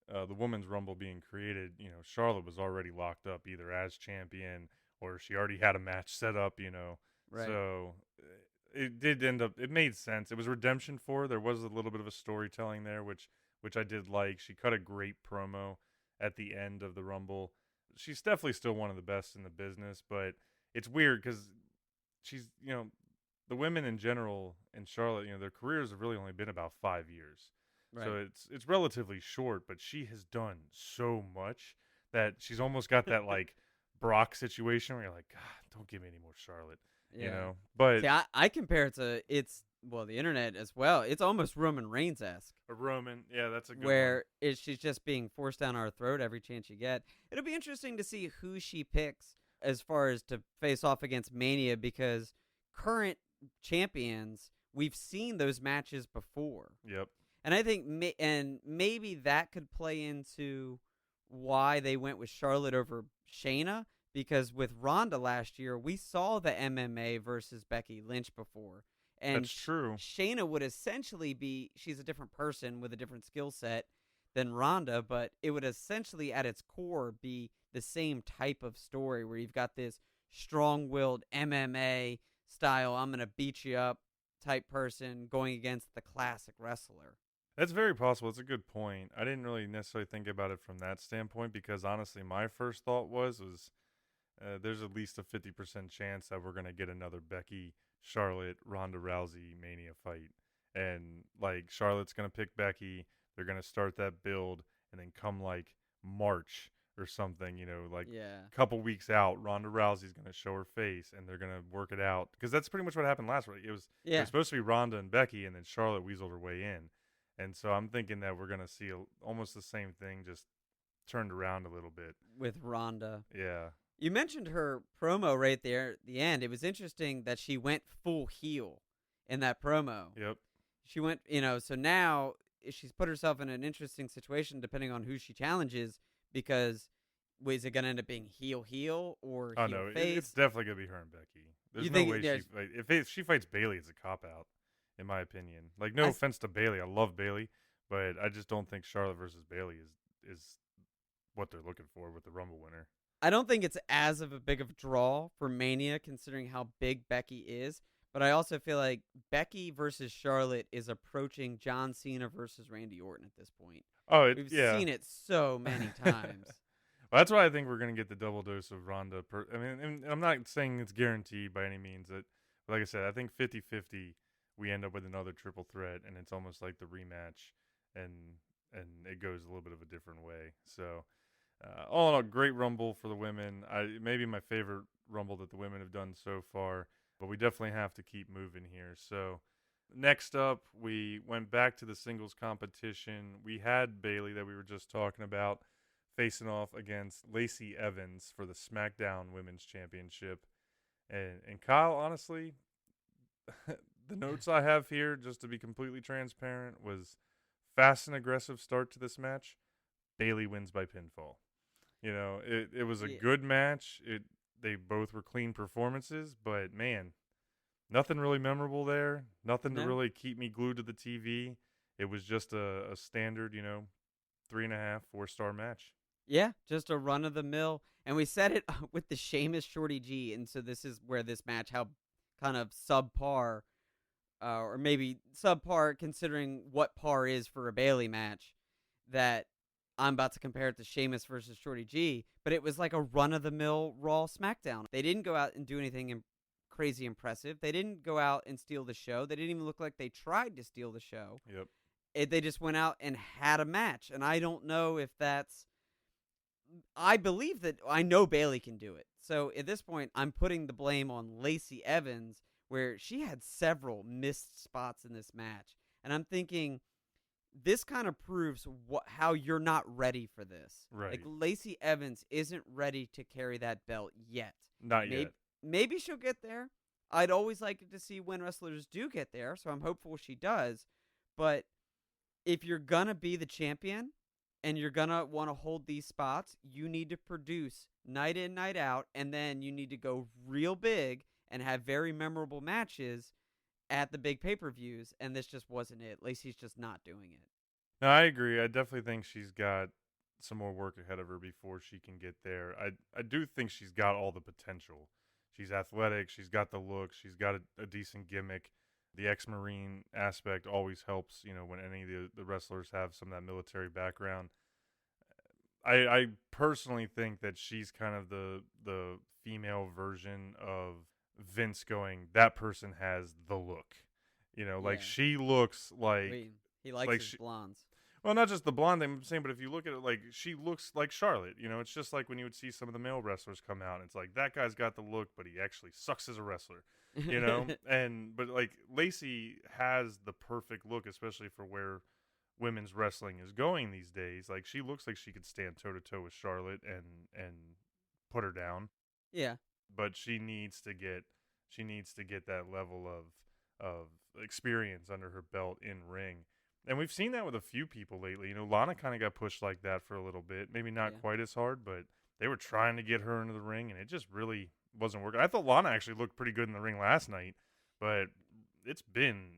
the Women's Rumble being created, Charlotte was already locked up either as champion or she already had a match set up, Right. So it did end up, it made sense. It was redemption for her. There was a little bit of a storytelling there, which I did like. She cut a great promo at the end of the Rumble. She's definitely still one of the best in the business, but it's weird because she's, the women in general in Charlotte, their careers have really only been about 5 years. Right. So it's relatively short, but she has done so much that she's almost got that like Brock situation where you're like, God, don't give me any more Charlotte, Yeah. But See, I compare it to the internet as well. It's almost Roman Reigns-esque. a Roman, yeah, that's a good where she's just being forced down our throat every chance you get. It'll be interesting to see who she picks as far as to face off against Mania, because current champions, we've seen those matches before. Yep. And I think maybe that could play into why they went with Charlotte over Shayna, because with Ronda last year, we saw the MMA versus Becky Lynch before. And That's true. Shayna would essentially she's a different person with a different skill set than Ronda, but it would essentially at its core be the same type of story where you've got this strong-willed MMA style, I'm going to beat you up type person going against the classic wrestler. That's very possible. It's a good point. I didn't really necessarily think about it from that standpoint, because honestly, my first thought was there's at least a 50% chance that we're going to get another Becky, Charlotte, Ronda Rousey Mania fight. And like Charlotte's going to pick Becky. They're going to start that build, and then come like March or something, a couple weeks out, Ronda Rousey's going to show her face, and they're going to work it out. Because that's pretty much what happened last week. It was supposed to be Ronda and Becky, and then Charlotte weaseled her way in. And so I'm thinking that we're going to see almost the same thing, just turned around a little bit. With Ronda. Yeah. You mentioned her promo right there at the end. It was interesting that she went full heel in that promo. Yep. She went, so now she's put herself in an interesting situation depending on who she challenges, because is it going to end up being heel or heel face? It's definitely going to be her and Becky. There's no way if she fights Bayley, it's a cop-out, in my opinion. Like, no offense to Bayley. I love Bayley, but I just don't think Charlotte versus Bayley is what they're looking for with the Rumble winner. I don't think it's as of a big of a draw for Mania, considering how big Becky is. But I also feel like Becky versus Charlotte is approaching John Cena versus Randy Orton at this point. Oh, we've seen it so many times. Well, that's why I think we're going to get the double dose of Ronda. And I'm not saying it's guaranteed by any means. But like I said, I think 50-50, we end up with another triple threat, and it's almost like the rematch, and it goes a little bit of a different way. So All in all, great Rumble for the women. Maybe my favorite Rumble that the women have done so far, but we definitely have to keep moving here. So next up, we went back to the singles competition. We had Bayley that we were just talking about facing off against Lacey Evans for the SmackDown Women's Championship. And Kyle, honestly, the notes I have here, just to be completely transparent, was fast and aggressive start to this match. Bayley wins by pinfall. It was a Yeah. good match. They both were clean performances, but man, nothing really memorable there. Nothing to No. really keep me glued to the TV. It was just a standard, 3.5, 4-star match. Yeah, just a run of the mill. And we said it with the Sheamus Shorty G. And so this is where this match, how kind of subpar, or maybe subpar considering what par is for a Bayley match, that I'm about to compare it to Sheamus versus Shorty G. But it was like a run of the mill Raw SmackDown. They didn't go out and do anything crazy impressive. They didn't go out and steal the show. They didn't even look like they tried to steal the show. Yep. They just went out and had a match. And I don't know if that's. I believe that I know Bayley can do it. So at this point, I'm putting the blame on Lacey Evans, where she had several missed spots in this match. And I'm thinking this kind of proves how you're not ready for this. Right. Like Lacey Evans isn't ready to carry that belt yet. Not yet. Maybe she'll get there. I'd always like to see when wrestlers do get there, so I'm hopeful she does. But if you're going to be the champion and you're going to want to hold these spots, you need to produce night in, night out, and then you need to go real big and have very memorable matches at the big pay-per-views, and this just wasn't it. Lacey's just not doing it. No, I agree. I definitely think she's got some more work ahead of her before she can get there. I do think she's got all the potential. She's athletic. She's got the look. She's got a decent gimmick. The ex-Marine aspect always helps, when any of the wrestlers have some of that military background. I personally think that she's kind of the female version of Vince going, that person has the look. Like she looks like... Wait, he likes his blondes. Well, not just the blonde thing I'm saying, but if you look at it, like, she looks like Charlotte. It's just like when you would see some of the male wrestlers come out. It's like, that guy's got the look, but he actually sucks as a wrestler, But, like, Lacey has the perfect look, especially for where women's wrestling is going these days. Like, she looks like she could stand toe-to-toe with Charlotte and put her down. Yeah. But she needs to get that level of experience under her belt in ring. And we've seen that with a few people lately. Lana kind of got pushed like that for a little bit. Maybe not quite as hard, but they were trying to get her into the ring, and it just really wasn't working. I thought Lana actually looked pretty good in the ring last night, but it's been,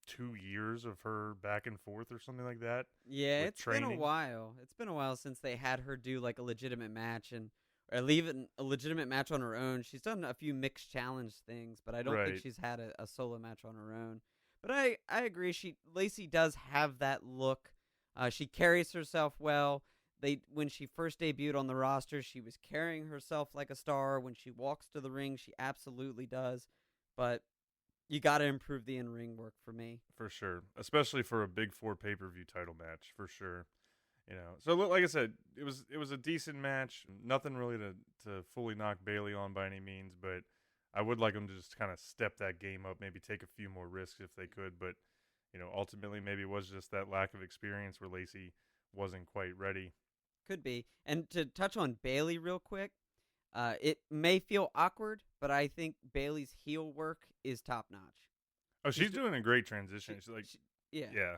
2 years of her back and forth or something like that? Yeah, it's training. been a while. It's been a while since they had her do, like, a legitimate match, or leave a legitimate match on her own. She's done a few mixed challenge things, but I don't think she's had a solo match on her own. But I agree. Lacey does have that look. She carries herself well. When she first debuted on the roster, she was carrying herself like a star. When she walks to the ring, she absolutely does. But you got to improve the in-ring work for me. For sure, especially for a Big Four pay-per-view title match, for sure. So like I said, it was a decent match. Nothing really to fully knock Bayley on by any means, but I would like them to just kind of step that game up, maybe take a few more risks if they could. But, ultimately maybe it was just that lack of experience where Lacey wasn't quite ready. Could be. And to touch on Bayley real quick, it may feel awkward, but I think Bayley's heel work is top-notch. Oh, she's doing a great transition. Yeah.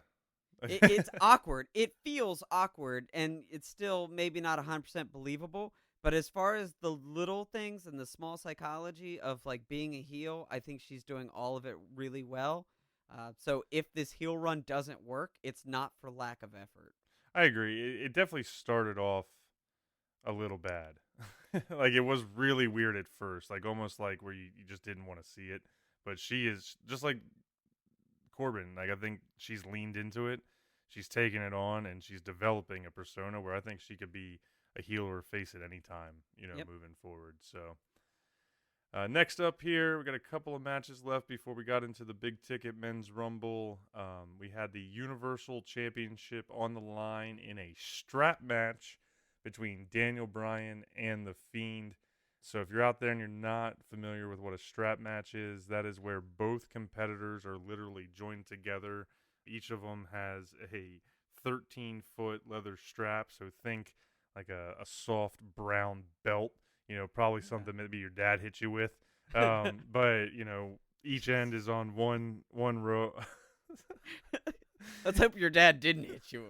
It's awkward. It feels awkward, and it's still maybe not 100% believable. But as far as the little things and the small psychology of, like, being a heel, I think she's doing all of it really well. So if this heel run doesn't work, it's not for lack of effort. I agree. It definitely started off a little bad. Like, it was really weird at first, like almost like where you just didn't want to see it. But she is just like Corbin. Like, I think she's leaned into it. She's taking it on, and she's developing a persona where I think she could be a heel or face at any time, moving forward. So next up here, we got a couple of matches left before we got into the big ticket men's rumble. We had the Universal Championship on the line in a strap match between Daniel Bryan and the Fiend. So if you're out there and you're not familiar with what a strap match is, that is where both competitors are literally joined together. Each of them has a 13-foot leather strap. So think like a soft brown belt, probably something maybe your dad hit you with. But, each end is on one row. Let's hope your dad didn't hit you.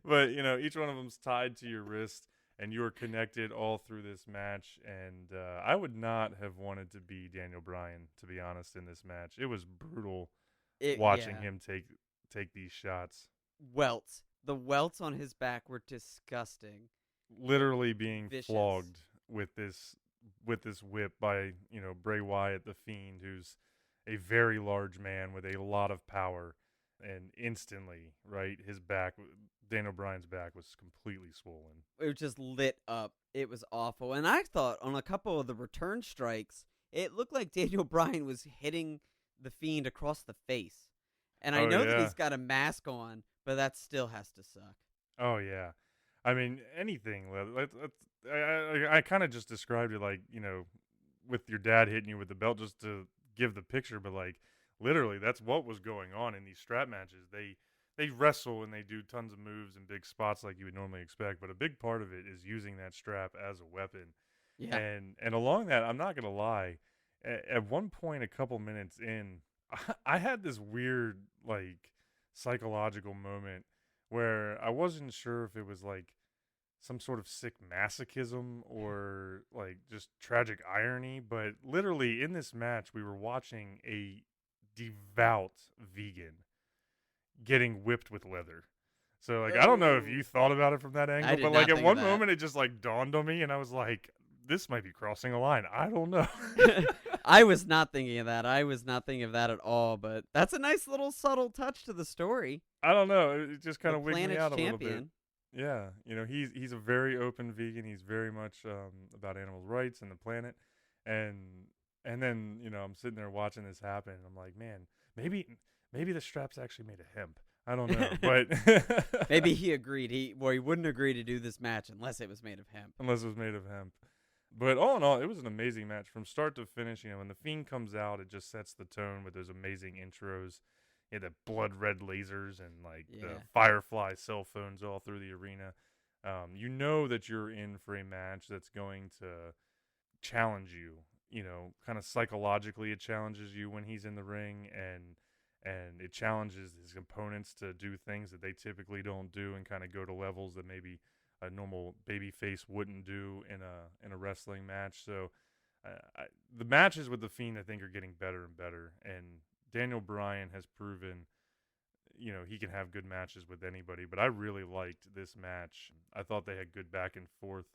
But, each one of them's tied to your wrist, and you are connected all through this match. And I would not have wanted to be Daniel Bryan, to be honest, in this match. It was brutal watching him take these shots. Welts. The welts on his back were disgusting. Literally being Vicious. Flogged with this whip by, Bray Wyatt, the Fiend, who's a very large man with a lot of power. And instantly, right, Daniel Bryan's back was completely swollen. It was just lit up. It was awful. And I thought on a couple of the return strikes, it looked like Daniel Bryan was hitting the Fiend across the face. And I know that he's got a mask on, but that still has to suck. Oh, yeah. I mean, anything. I kind of just described it like, with your dad hitting you with the belt just to give the picture. But, like, literally, that's what was going on in these strap matches. They wrestle and they do tons of moves and big spots like you would normally expect. But a big part of it is using that strap as a weapon. Yeah. And along that, I'm not going to lie, at one point, a couple minutes in, I had this weird, like, psychological moment where I wasn't sure if it was, like, some sort of sick masochism or, like, just tragic irony. But literally, in this match, we were watching a devout vegan getting whipped with leather. So, like, I don't know if you thought about it from that angle, but, like, at one moment, it just, like, dawned on me, and I was like, this might be crossing a line. I don't know. I was not thinking of that. I was not thinking of that at all, but that's a nice little subtle touch to the story. I don't know. It just kind of wigged me out a champion. little bit. Yeah. He's a very open vegan. He's very much about animals' rights and the planet. And then, I'm sitting there watching this happen, and I'm like, man, maybe the strap's actually made of hemp. I don't know, but maybe he agreed. He wouldn't agree to do this match unless it was made of hemp. But all in all, it was an amazing match from start to finish. When the Fiend comes out, it just sets the tone with those amazing intros. The blood red lasers and the Firefly cell phones all through the arena. You know that you're in for a match that's going to challenge you. Kind of psychologically, it challenges you when he's in the ring, and it challenges his opponents to do things that they typically don't do and kind of go to levels that maybe a normal babyface wouldn't do in a wrestling match. So the matches with the Fiend, I think, are getting better and better. And Daniel Bryan has proven, he can have good matches with anybody. But I really liked this match. I thought they had good back and forth,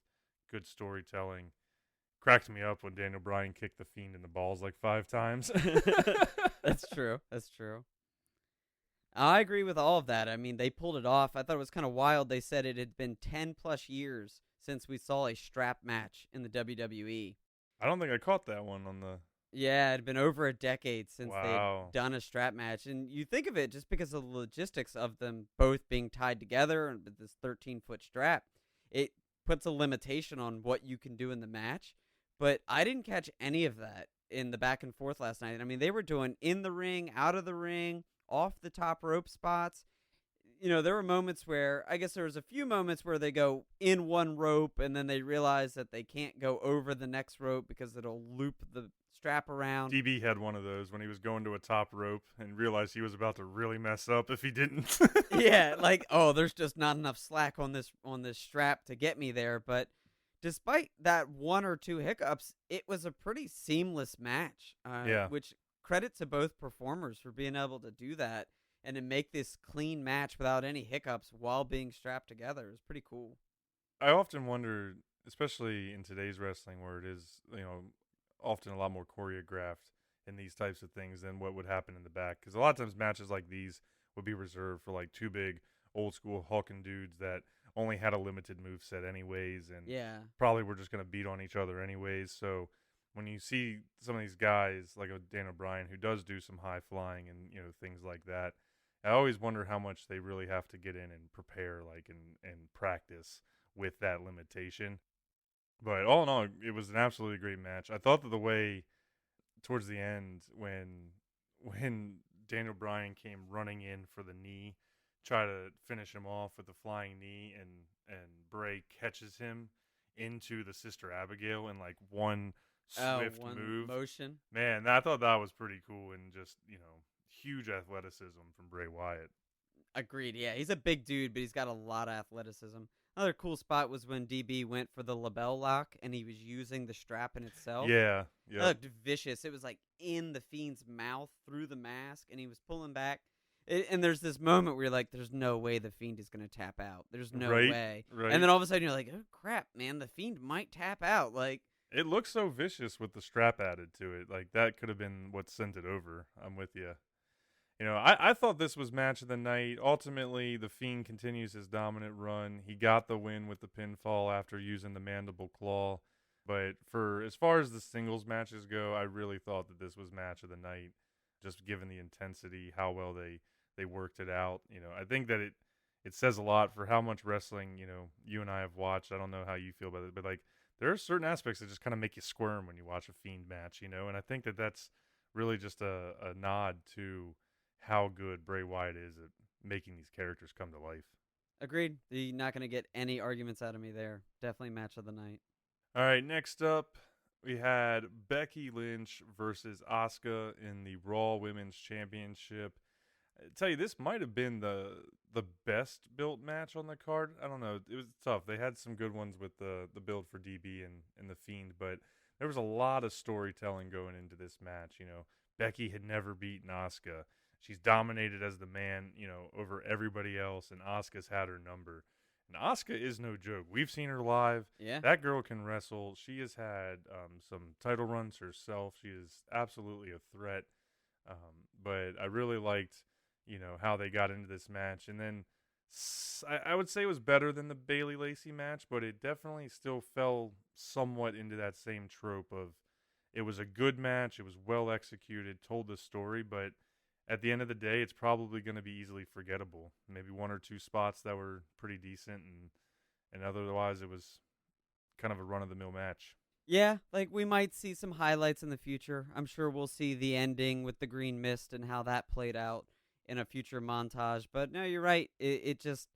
good storytelling. Cracked me up when Daniel Bryan kicked the Fiend in the balls like 5 times. That's true. I agree with all of that. I mean, they pulled it off. I thought it was kind of wild. They said it had been 10 plus years since we saw a strap match in the WWE. I don't think I caught that one on the... Yeah, it had been over a decade since they'd done a strap match. And you think of it just because of the logistics of them both being tied together and this 13-foot strap, it puts a limitation on what you can do in the match. But I didn't catch any of that in the back and forth last night. I mean, they were doing in the ring, out of the ring, off the top rope spots. There were moments where, I guess there was a few moments where they go in one rope and then they realize that they can't go over the next rope because it'll loop the strap around. DB had one of those when he was going to a top rope and realized he was about to really mess up if he didn't. Yeah, there's just not enough slack on this strap to get me there. But despite that one or two hiccups, it was a pretty seamless match. Which credit to both performers for being able to do that and to make this clean match without any hiccups while being strapped together. Is pretty cool. I often wonder, especially in today's wrestling where it is, often a lot more choreographed in these types of things than what would happen in the back. Because a lot of times matches like these would be reserved for like two big old school hulking dudes that only had a limited move set anyways, and probably were just going to beat on each other anyways. So when you see some of these guys like a Daniel Bryan who does do some high flying and things like that, I always wonder how much they really have to get in and prepare, like, and practice with that limitation. But all in all, it was an absolutely great match. I thought that the way towards the end when Daniel Bryan came running in for the knee, try to finish him off with the flying knee, and Bray catches him into the Sister Abigail in like one swift one move. motion. Man, I thought that was pretty cool, and just, huge athleticism from Bray Wyatt. Agreed. Yeah, he's a big dude, but he's got a lot of athleticism. Another cool spot was when DB went for the label lock and he was using the strap in itself. Yeah, It yeah. looked vicious. It was like in the Fiend's mouth through the mask, and he was pulling back. And there's this moment where you're like, there's no way the Fiend is going to tap out. There's no way. Right. And then all of a sudden you're like, oh, crap, man, the Fiend might tap out. Like, It looks so vicious with the strap added to it. Like, that could have been what sent it over. I'm with you. I thought this was match of the night. Ultimately, the Fiend continues his dominant run. He got the win with the pinfall after using the mandible claw. But for as far as the singles matches go, I really thought that this was match of the night, just given the intensity, how well they worked it out. I think that it says a lot for how much wrestling, you and I have watched. I don't know how you feel about it, but like there are certain aspects that just kind of make you squirm when you watch a Fiend match, and I think that that's really just a nod to how good Bray Wyatt is at making these characters come to life. agreed. You're not going to get any arguments out of me there. Definitely match of the night. All right, next up, we had Becky Lynch versus Asuka in the Raw Women's Championship. I tell you, this might have been the best built match on the card. I don't know. It was tough. They had some good ones with the build for DB and the Fiend, but there was a lot of storytelling going into this match. Becky had never beaten Asuka. She's dominated as the man, over everybody else, and Asuka's had her number. And Asuka is no joke. We've seen her live. Yeah. That girl can wrestle. She has had some title runs herself. She is absolutely a threat. But I really liked, how they got into this match. And then I would say it was better than the Bayley Lacey match, but it definitely still fell somewhat into that same trope of it was a good match. It was well executed, told the story, but at the end of the day, it's probably going to be easily forgettable. Maybe one or two spots that were pretty decent, and otherwise it was kind of a run-of-the-mill match. Yeah, like we might see some highlights in the future. I'm sure we'll see the ending with the green mist and how that played out in a future montage. But no, you're right. It just,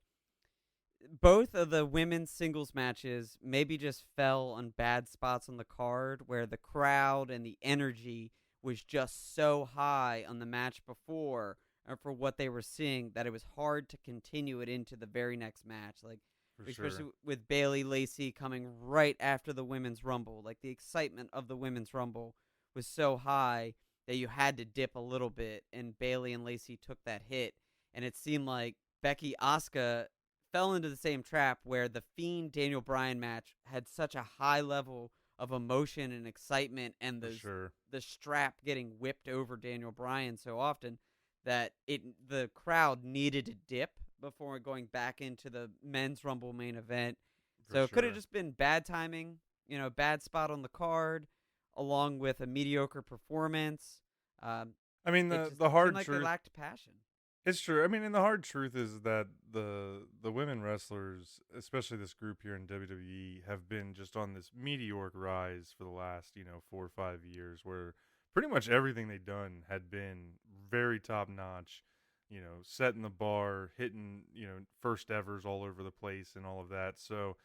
both of the women's singles matches maybe just fell on bad spots on the card where the crowd and the energy was just so high on the match before for what they were seeing that it was hard to continue it into the very next match. Like, especially with Bayley Lacey coming right after the Women's Rumble. Like, the excitement of the Women's Rumble was so high that you had to dip a little bit, and Bayley and Lacey took that hit, and it seemed like Becky Asuka fell into the same trap where the Fiend Daniel Bryan match had such a high level of emotion and excitement, and the strap getting whipped over Daniel Bryan so often that the crowd needed to dip before going back into the Men's Rumble main event. So it could have just been bad timing, bad spot on the card, along with a mediocre performance. I mean, the hard like truth. They lacked passion. It's true. I mean, and the hard truth is that the women wrestlers, especially this group here in WWE, have been just on this meteoric rise for the last, 4 or 5 years, where pretty much everything they've done had been very top notch, setting the bar, hitting, first evers all over the place and all of that. So,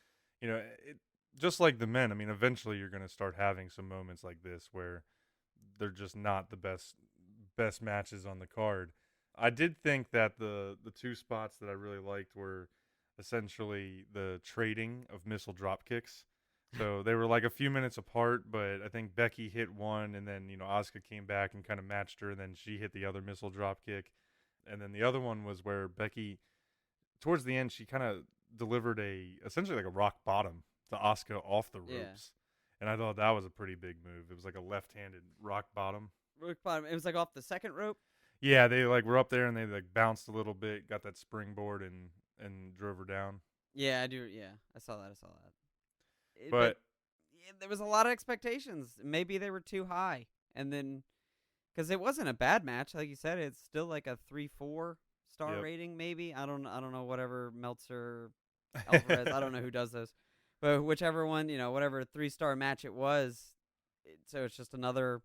just like the men, I mean, eventually you're going to start having some moments like this where they're just not the best matches on the card. I did think that the two spots that I really liked were essentially the trading of missile drop kicks. So they were like a few minutes apart, but I think Becky hit one, and then Asuka came back and kind of matched her, and then she hit the other missile drop kick, and then the other one was where Becky, towards the end, she kind of delivered essentially like a rock bottom to Asuka off the ropes, and I thought that was a pretty big move. It was like a left-handed rock bottom. Rock bottom. It was like off the second rope. Yeah, they were up there and they bounced a little bit, got that springboard and drove her down. Yeah, I do. Yeah, I saw that. But yeah, there was a lot of expectations. Maybe they were too high, and then because it wasn't a bad match, like you said, it's still like a 3-4 star Yep. rating, maybe. I don't know, whatever Meltzer, Alvarez, I don't know who does those. But whichever one, whatever 3-star match it was. So it's just another.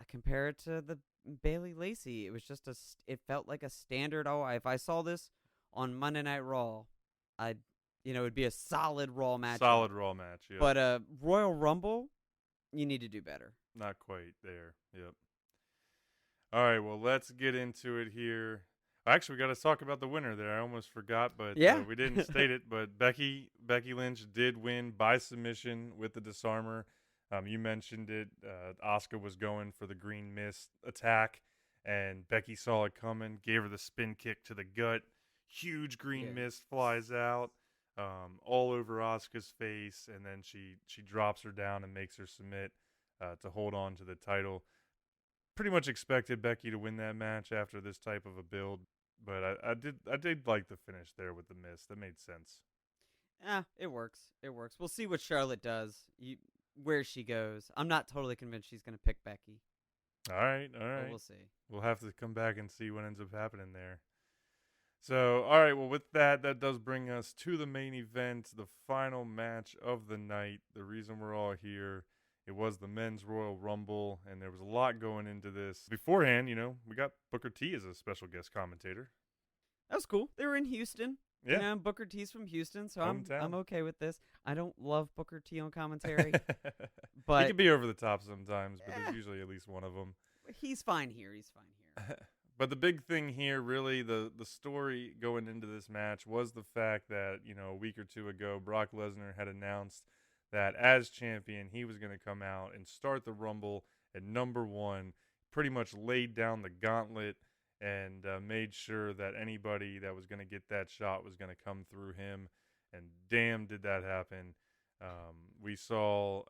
I compare it to the Bailey Lacey. It was just it felt like a standard. Oh, if I saw this on Monday Night Raw, it'd be a solid Raw match. Solid Raw match, yeah. But a Royal Rumble, you need to do better. Not quite there, yep. All right, well, let's get into it here. Actually, we got to talk about the winner there. I almost forgot, but we didn't state it. But Becky Lynch did win by submission with the disarmer. You mentioned it. Asuka was going for the green mist attack, and Becky saw it coming, gave her the spin kick to the gut. Huge green mist flies out all over Asuka's face, and then she drops her down and makes her submit to hold on to the title. Pretty much expected Becky to win that match after this type of a build, but I did like the finish there with the mist. That made sense. It works. We'll see what Charlotte does. Where she goes. I'm not totally convinced she's going to pick Becky. All right. But we'll see. We'll have to come back and see what ends up happening there. So, all right, well, with that does bring us to the main event, the final match of the night. The reason we're all here, it was the Men's Royal Rumble, and there was a lot going into this. Beforehand, we got Booker T as a special guest commentator. That was cool. They were in Houston. Yeah. Booker T's from Houston, so Hometown. I'm okay with this. I don't love Booker T on commentary, but he can be over the top sometimes, but there's usually at least one of them. He's fine here. But the big thing here, really, the story going into this match was the fact that, a week or two ago, Brock Lesnar had announced that as champion, he was going to come out and start the Rumble at number 1, pretty much laid down the gauntlet and made sure that anybody that was going to get that shot was going to come through him. And damn, did that happen. We saw,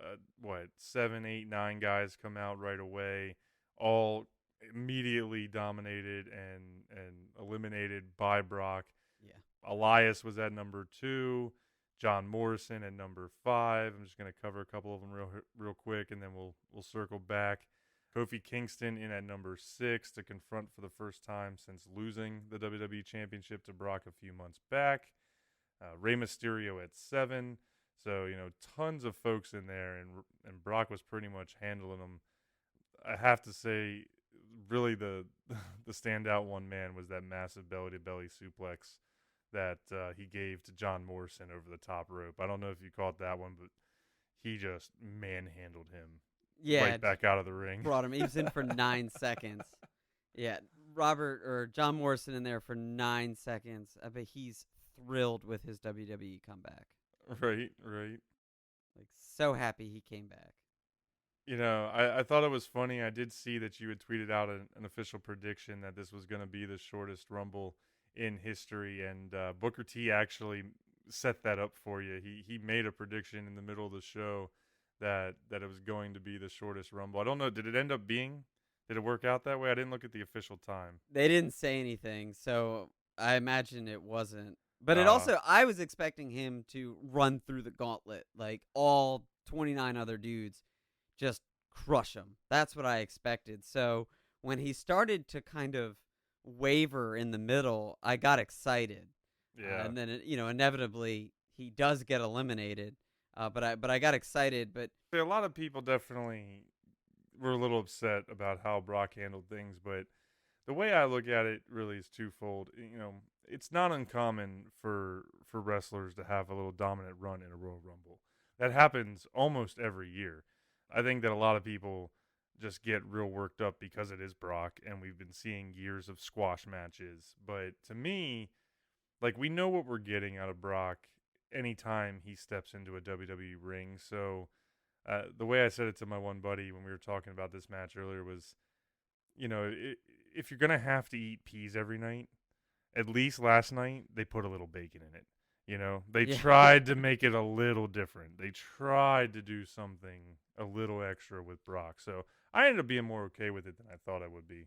7, 8, 9 guys come out right away, all immediately dominated and eliminated by Brock. Yeah. Elias was at number 2. John Morrison at number 5. I'm just going to cover a couple of them real quick, and then we'll circle back. Kofi Kingston in at number 6 to confront for the first time since losing the WWE Championship to Brock a few months back. Rey Mysterio at 7. So, tons of folks in there, and Brock was pretty much handling them. I have to say, really the standout one, man, was that massive belly-to-belly suplex that he gave to John Morrison over the top rope. I don't know if you caught that one, but he just manhandled him. Yeah, right back out of the ring. Brought him. He was in for 9 seconds. Yeah, John Morrison in there for 9 seconds. I bet he's thrilled with his WWE comeback. Right. Like, so happy he came back. I thought it was funny. I did see that you had tweeted out an official prediction that this was going to be the shortest Rumble in history, and Booker T actually set that up for you. He made a prediction in the middle of the show that it was going to be the shortest Rumble. I don't know. Did it work out that way? I didn't look at the official time. They didn't say anything, so I imagine it wasn't. But I was expecting him to run through the gauntlet, like all 29 other dudes, just crush him. That's what I expected. So when he started to kind of waver in the middle, I got excited. Yeah. And then, inevitably he does get eliminated. But I got excited. But a lot of people definitely were a little upset about how Brock handled things. But the way I look at it really is twofold. It's not uncommon for wrestlers to have a little dominant run in a Royal Rumble. That happens almost every year. I think that a lot of people just get real worked up because it is Brock, and we've been seeing years of squash matches. But to me, we know what we're getting out of Brock anytime he steps into a WWE ring. So the way I said it to my one buddy when we were talking about this match earlier was, if you're going to have to eat peas every night, at least last night they put a little bacon in it. They tried to make it a little different. They tried to do something a little extra with Brock. So I ended up being more okay with it than I thought I would be.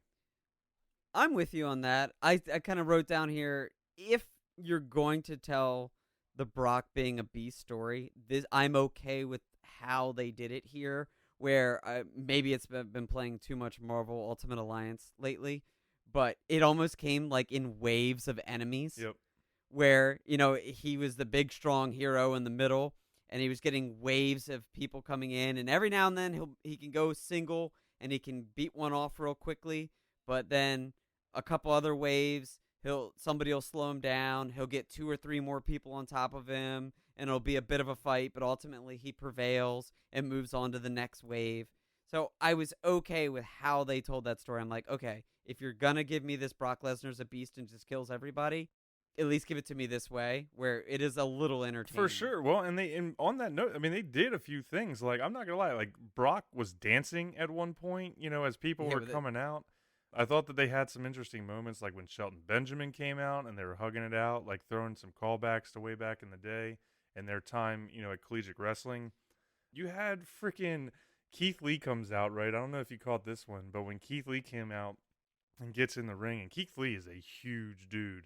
I'm with you on that. I kind of wrote down here, if you're going to tell the Brock being a beast story, I'm okay with how they did it here, where maybe it's been playing too much Marvel Ultimate Alliance lately, but it almost came like in waves of enemies. Yep. Where, you know, he was the big, strong hero in the middle, and he was getting waves of people coming in, and every now and then he can go single, and he can beat one off real quickly, but then a couple other waves, somebody will slow him down, he'll get 2 or 3 more people on top of him, and it'll be a bit of a fight, but ultimately he prevails and moves on to the next wave. So I was okay with how they told that story. I'm like, okay, if you're gonna give me this Brock Lesnar's a beast and just kills everybody, at least give it to me this way, where it is a little entertaining. For sure. Well, and on that note, I mean, they did a few things. Like, I'm not gonna lie, like Brock was dancing at one point, you know, as people were coming out. I thought that they had some interesting moments, like when Shelton Benjamin came out and they were hugging it out, like throwing some callbacks to way back in the day and their time, you know, at collegiate wrestling. You had freaking Keith Lee comes out, right? I don't know if you caught this one, but when Keith Lee came out and gets in the ring, and Keith Lee is a huge dude.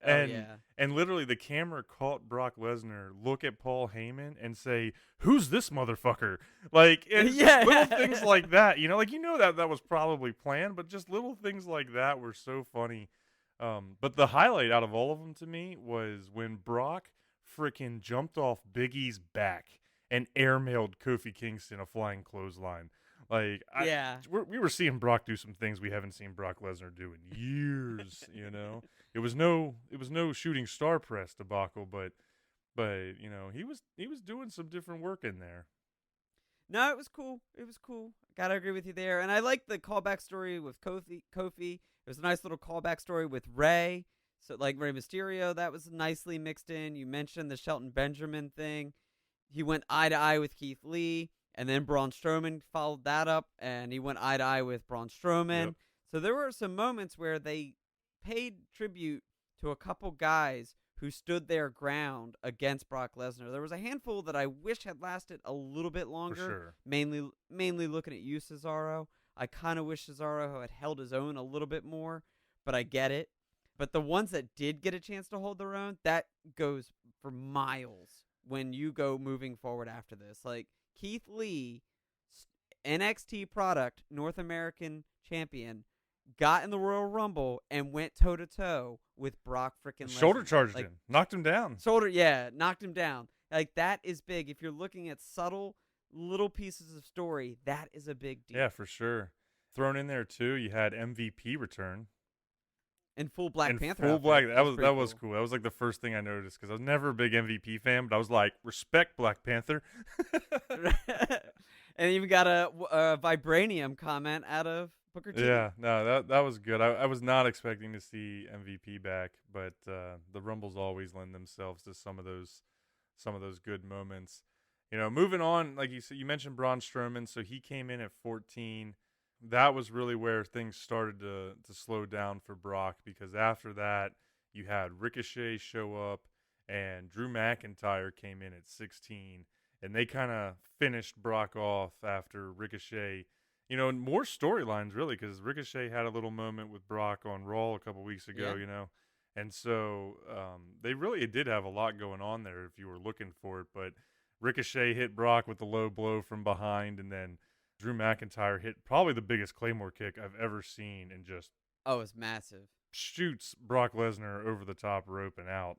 And literally the camera caught Brock Lesnar look at Paul Heyman and say, "Who's this motherfucker?" Like, and little things like that, you know, like, you know, that was probably planned, but just little things like that were so funny. But the highlight out of all of them to me was when Brock freaking jumped off Big E's back and airmailed Kofi Kingston a flying clothesline. Like, we were seeing Brock do some things we haven't seen Brock Lesnar do in years. You know, it was no shooting star press debacle, but you know, he was doing some different work in there. No, it was cool. It was cool. Gotta agree with you there. And I like the callback story with Kofi. It was a nice little callback story with Rey. So, like, Rey Mysterio, that was nicely mixed in. You mentioned the Shelton Benjamin thing. He went eye to eye with Keith Lee. And then Braun Strowman followed that up, and he went eye to eye with Braun Strowman. Yep. So there were some moments where they paid tribute to a couple guys who stood their ground against Brock Lesnar. There was a handful that I wish had lasted a little bit longer. For sure. Mainly looking at you, Cesaro. I kind of wish Cesaro had held his own a little bit more, but I get it. But the ones that did get a chance to hold their own, that goes for miles when you go moving forward after this. Like, Keith Lee, NXT product, North American champion, got in the Royal Rumble and went toe-to-toe with Brock freaking Lesnar. Shoulder charged him. Knocked him down. Knocked him down. Like, that is big. If you're looking at subtle little pieces of story, that is a big deal. Yeah, for sure. Thrown in there, too, you had MVP return. And full Black Panther. Full Black. That was cool. That was like the first thing I noticed because I was never a big MVP fan, but I was like, respect Black Panther. And even got a vibranium comment out of Booker T. Yeah, no, that was good. I was not expecting to see MVP back, but the Rumbles always lend themselves to some of those good moments. You know, moving on, like you said, you mentioned Braun Strowman, so he came in at 14. That was really where things started to slow down for Brock, because after that, you had Ricochet show up, and Drew McIntyre came in at 16, and they kind of finished Brock off after Ricochet. You know, more storylines, really, because Ricochet had a little moment with Brock on Raw a couple weeks ago, you know, and so they really did have a lot going on there if you were looking for it, but Ricochet hit Brock with the low blow from behind, and then Drew McIntyre hit probably the biggest Claymore kick I've ever seen, and just it's massive. Shoots Brock Lesnar over the top rope and out.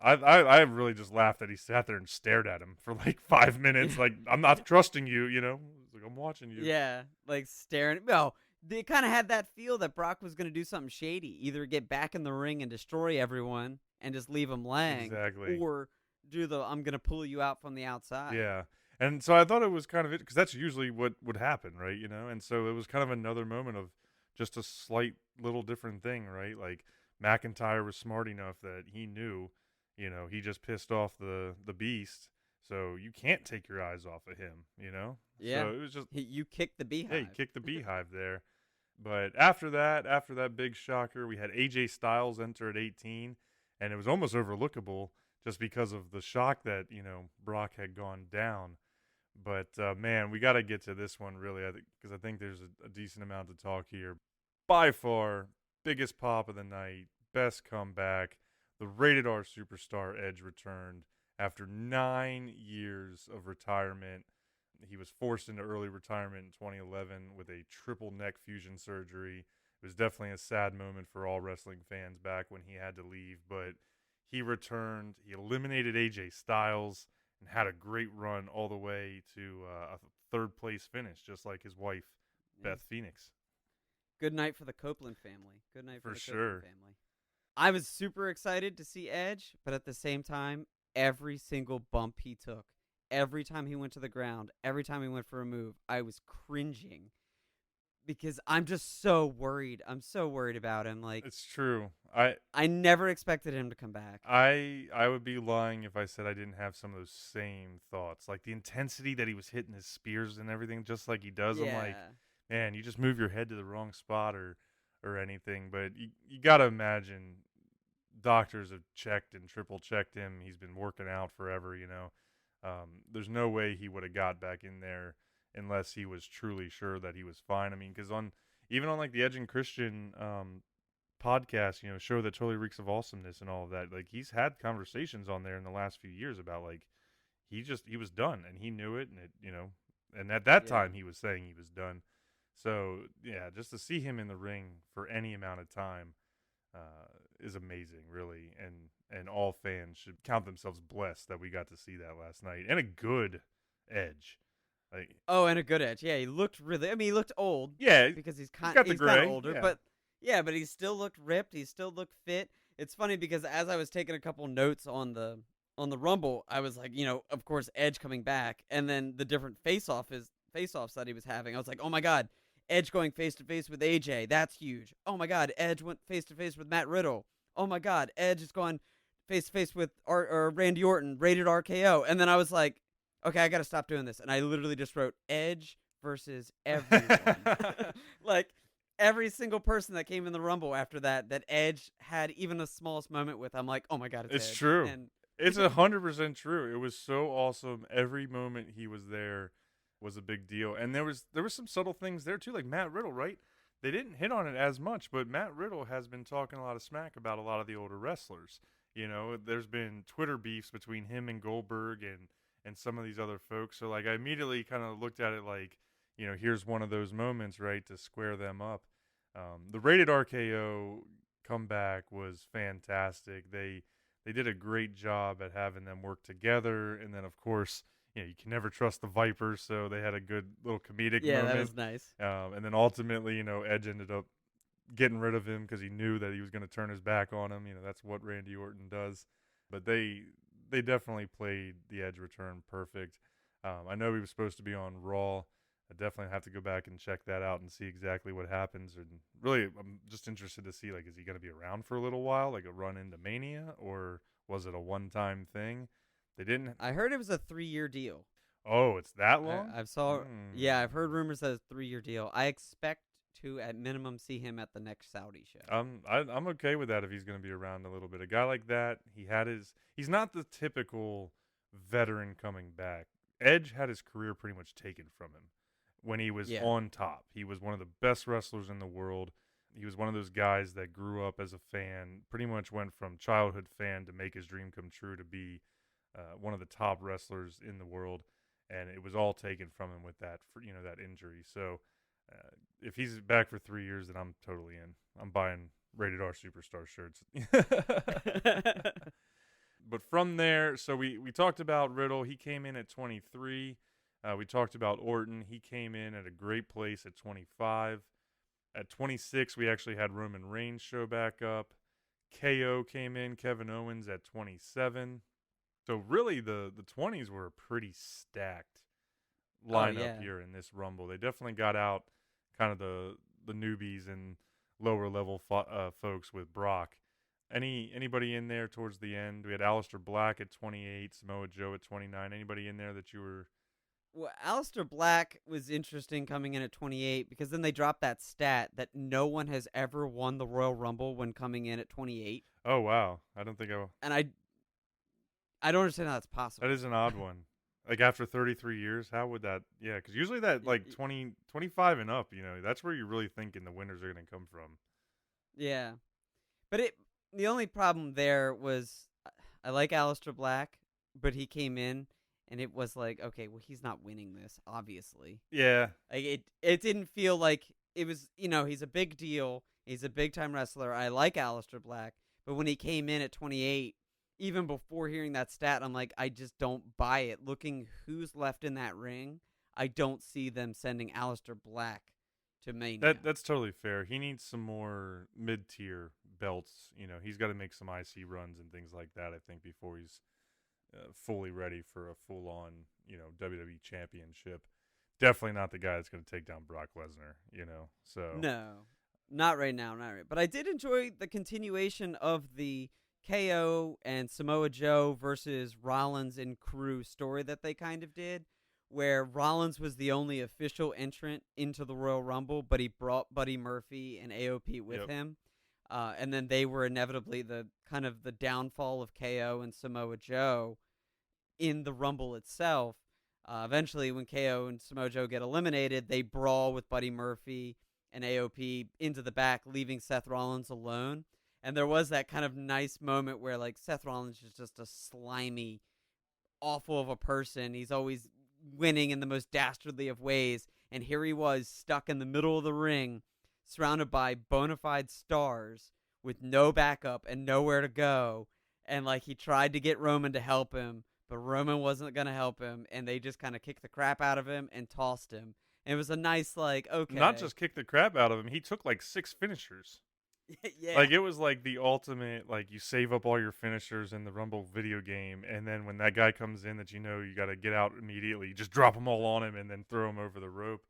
I really just laughed that he sat there and stared at him for like 5 minutes. Like, I'm not trusting you, you know. Like, I'm watching you. Yeah, like staring. Well, they kind of had that feel that Brock was going to do something shady, either get back in the ring and destroy everyone and just leave them laying, exactly, or do the I'm going to pull you out from the outside. Yeah. And so I thought it was kind of it, because that's usually what would happen, right? You know, and so it was kind of another moment of just a slight little different thing, right? Like, McIntyre was smart enough that he knew, you know, he just pissed off the beast, so you can't take your eyes off of him, you know? Yeah. So it was just you kicked the beehive. Yeah, you kicked the beehive there. But after that big shocker, we had AJ Styles enter at 18, and it was almost overlookable just because of the shock that, you know, Brock had gone down. But, man, we got to get to this one, really, because I think there's a decent amount to talk here. By far, biggest pop of the night, best comeback, the Rated R Superstar Edge returned after 9 years of retirement. He was forced into early retirement in 2011 with a triple neck fusion surgery. It It was definitely a sad moment for all wrestling fans back when he had to leave, but he returned. He eliminated AJ Styles and had a great run all the way to a third place finish, just like his wife, Beth Phoenix. Good night for the Copeland family. Good night for the sure. Copeland family. I was super excited to see Edge, but at the same time, every single bump he took, every time he went to the ground, every time he went for a move, I was cringing because I'm just so worried. I'm so worried about him. Like, it's true. I never expected him to come back. I would be lying if I said I didn't have some of those same thoughts. Like the intensity that he was hitting his spears and everything, just like he does. Yeah. I'm like, man, you just move your head to the wrong spot or anything. But you got to imagine doctors have checked and triple checked him. He's been working out forever, you know. There's no way he would have got back in there unless he was truly sure that he was fine. I mean, because even on like the Edge and Christian podcast, you know, show that totally reeks of awesomeness and all of that, like he's had conversations on there in the last few years about like he was done and he knew it, and it, you know, and at that time he was saying he was done. So yeah, just to see him in the ring for any amount of time is amazing, really, and all fans should count themselves blessed that we got to see that last night, and a good Edge. Like, and a good Edge. Yeah, he looked really. I mean, he looked old. Yeah, because he's got the kind gray, of older, yeah. but he still looked ripped. He still looked fit. It's funny because as I was taking a couple notes on the Rumble, I was like, you know, of course Edge coming back, and then the different face-offs that he was having. I was like, oh my God, Edge going face to face with AJ. That's huge. Oh my God, Edge went face to face with Matt Riddle. Oh my God, Edge is going face to face with Randy Orton, rated RKO. And then I was like, okay, I got to stop doing this. And I literally just wrote Edge versus everyone. Like every single person that came in the Rumble after that Edge had even the smallest moment with, I'm like, oh my God, it's Edge. true. And it's 100% true. It was so awesome. Every moment he was there was a big deal. And there was some subtle things there too, like Matt Riddle, right? They didn't hit on it as much, but Matt Riddle has been talking a lot of smack about a lot of the older wrestlers. You know, there's been Twitter beefs between him and Goldberg and some of these other folks. So, like, I immediately kind of looked at it like, you know, here's one of those moments, right, to square them up. The rated RKO comeback was fantastic. They did a great job at having them work together. And then, of course, you know, you can never trust the Vipers, so they had a good little comedic moment. Yeah, that was nice. And then ultimately, you know, Edge ended up getting rid of him because he knew that he was going to turn his back on him. You know, that's what Randy Orton does. But they definitely played the Edge return perfect. I know he was supposed to be on Raw. I definitely have to go back and check that out and see exactly what happens. And really, I'm just interested to see, like, is he going to be around for a little while, like a run into Mania, or was it a one-time thing? They didn't. I heard it was a 3-year deal. Oh, it's that long? Yeah, I've heard rumors that it's a 3-year deal. I expect to, at minimum, see him at the next Saudi show. I'm okay with that if he's going to be around a little bit. A guy like that, he's not the typical veteran coming back. Edge had his career pretty much taken from him when he was on top. He was one of the best wrestlers in the world. He was one of those guys that grew up as a fan, pretty much went from childhood fan to make his dream come true to be one of the top wrestlers in the world, and it was all taken from him with that, that injury. So if he's back for 3 years, then I'm totally in. I'm buying Rated R Superstar shirts. But from there, so we talked about Riddle. He came in at 23. We talked about Orton. He came in at a great place at 25. At 26, we actually had Roman Reigns show back up. KO came in, Kevin Owens at 27. So really the 20s were a pretty stacked lineup here in this Rumble. They definitely got out kind of the newbies and lower level folks with Brock. Anybody in there towards the end? We had Aleister Black at 28, Samoa Joe at 29. Anybody in there that you were... Well, Aleister Black was interesting coming in at 28 because then they dropped that stat that no one has ever won the Royal Rumble when coming in at 28. Oh, wow. I don't think And I don't understand how that's possible. That is an odd one. Like, after 33 years, how would that... Yeah, because usually that, like, 25 and up, that's where you're really thinking the winners are going to come from. Yeah. But the only problem there was I like Aleister Black, but he came in, and it was like, okay, well, he's not winning this, obviously. Yeah. Like, it didn't feel like it was, he's a big deal. He's a big-time wrestler. I like Aleister Black. But when he came in at 28, even before hearing that stat, I'm like, I just don't buy it. Looking who's left in that ring, I don't see them sending Aleister Black to Mania. That's totally fair. He needs some more mid-tier belts. He's got to make some IC runs and things like that, I think, before he's fully ready for a full-on, WWE championship. Definitely not the guy that's going to take down Brock Lesnar, so. No, not right now, not right. But I did enjoy the continuation of the KO and Samoa Joe versus Rollins and crew story that they kind of did, where Rollins was the only official entrant into the Royal Rumble, but he brought Buddy Murphy and AOP with him. And then they were inevitably the kind of the downfall of KO and Samoa Joe in the Rumble itself. Eventually, when KO and Samoa Joe get eliminated, they brawl with Buddy Murphy and AOP into the back, leaving Seth Rollins alone. And there was that kind of nice moment where, like, Seth Rollins is just a slimy, awful of a person. He's always winning in the most dastardly of ways. And here he was, stuck in the middle of the ring, surrounded by bona fide stars with no backup and nowhere to go. And, like, he tried to get Roman to help him, but Roman wasn't going to help him. And they just kind of kicked the crap out of him and tossed him. And it was a nice, like, okay. Not just kick the crap out of him. He took, like, 6 finishers. Yeah. Like, it was like the ultimate, like, you save up all your finishers in the Rumble video game, and then when that guy comes in that you got to get out immediately, you just drop them all on him and then throw him over the rope.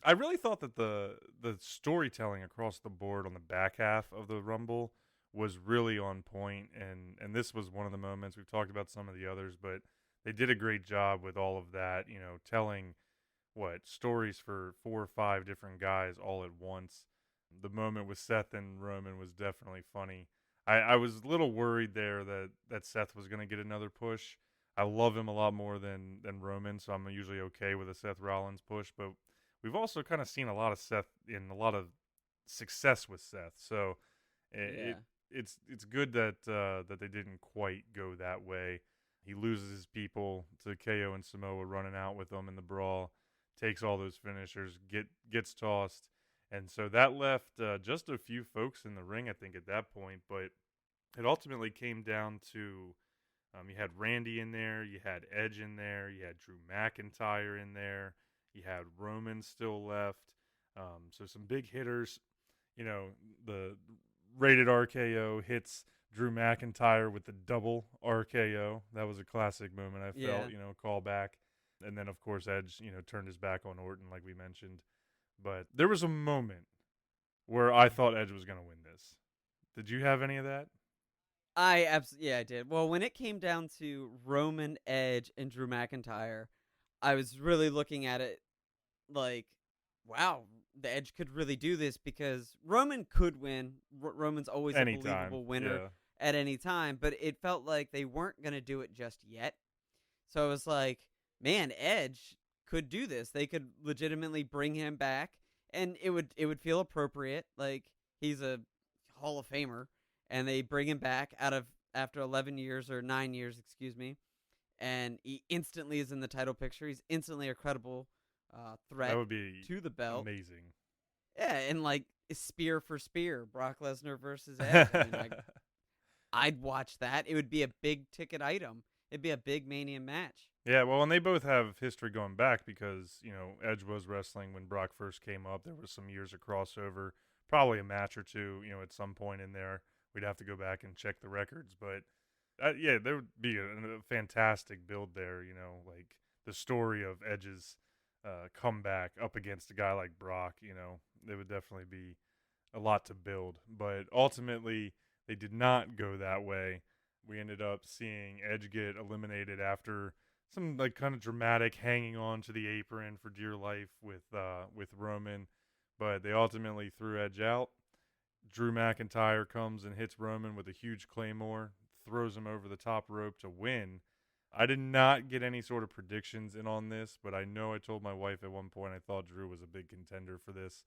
I really thought that the storytelling across the board on the back half of the Rumble was really on point, and this was one of the moments. We've talked about some of the others, but they did a great job with all of that, telling, stories for 4 or 5 different guys all at once. The moment with Seth and Roman was definitely funny. I was a little worried there that Seth was going to get another push. I love him a lot more than Roman, so I'm usually okay with a Seth Rollins push. But we've also kind of seen a lot of Seth in a lot of success with Seth. So it's good that they didn't quite go that way. He loses his people to KO and Samoa running out with them in the brawl, takes all those finishers, gets tossed. And so that left just a few folks in the ring, I think, at that point. But it ultimately came down to you had Randy in there, you had Edge in there, you had Drew McIntyre in there, you had Roman still left. So some big hitters. The rated RKO hits Drew McIntyre with the double RKO. That was a classic moment, I felt, call back. And then, of course, Edge, turned his back on Orton, like we mentioned. But there was a moment where I thought Edge was going to win this. Did you have any of that? I did. Well, when it came down to Roman, Edge, and Drew McIntyre, I was really looking at it like, wow, the Edge could really do this because Roman could win. Roman's always a believable winner at any time, but it felt like they weren't going to do it just yet. So I was like, man, Edge could do this. They could legitimately bring him back, and it would feel appropriate. Like, he's a Hall of Famer, and they bring him back after 11 years or 9 years, excuse me, and he instantly is in the title picture. He's instantly a credible threat that would be to the belt. Amazing. Yeah, and like spear for spear, Brock Lesnar versus Edge. I'd watch that. It would be a big ticket item. It'd be a big Mania match. Yeah, well, and they both have history going back because, Edge was wrestling when Brock first came up. There was some years of crossover, probably a match or two, at some point in there. We'd have to go back and check the records. But, there would be a fantastic build there, like the story of Edge's comeback up against a guy like Brock, there would definitely be a lot to build. But ultimately, they did not go that way. We ended up seeing Edge get eliminated after some like kind of dramatic hanging on to the apron for dear life with Roman, but they ultimately threw Edge out. Drew McIntyre comes and hits Roman with a huge claymore, throws him over the top rope to win. I did not get any sort of predictions in on this, but I know I told my wife at one point I thought Drew was a big contender for this.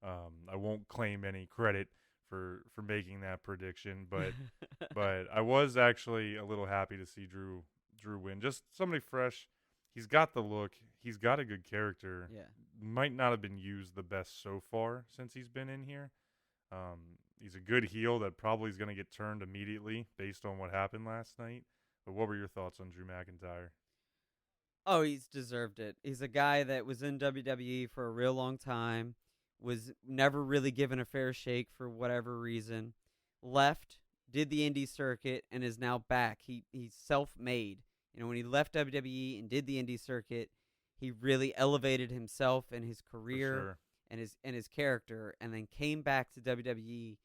I won't claim any credit for making that prediction, but I was actually a little happy to see Drew win. Just somebody fresh. He's got the look. He's got a good character. Yeah. Might not have been used the best so far since he's been in here. He's a good heel that probably is going to get turned immediately based on what happened last night. But what were your thoughts on Drew McIntyre? Oh, he's deserved it. He's a guy that was in WWE for a real long time, was never really given a fair shake for whatever reason, left, did the indie circuit, and is now back. He's self-made. When he left WWE and did the indie circuit, he really elevated himself and his career and his character, and then came back to WWE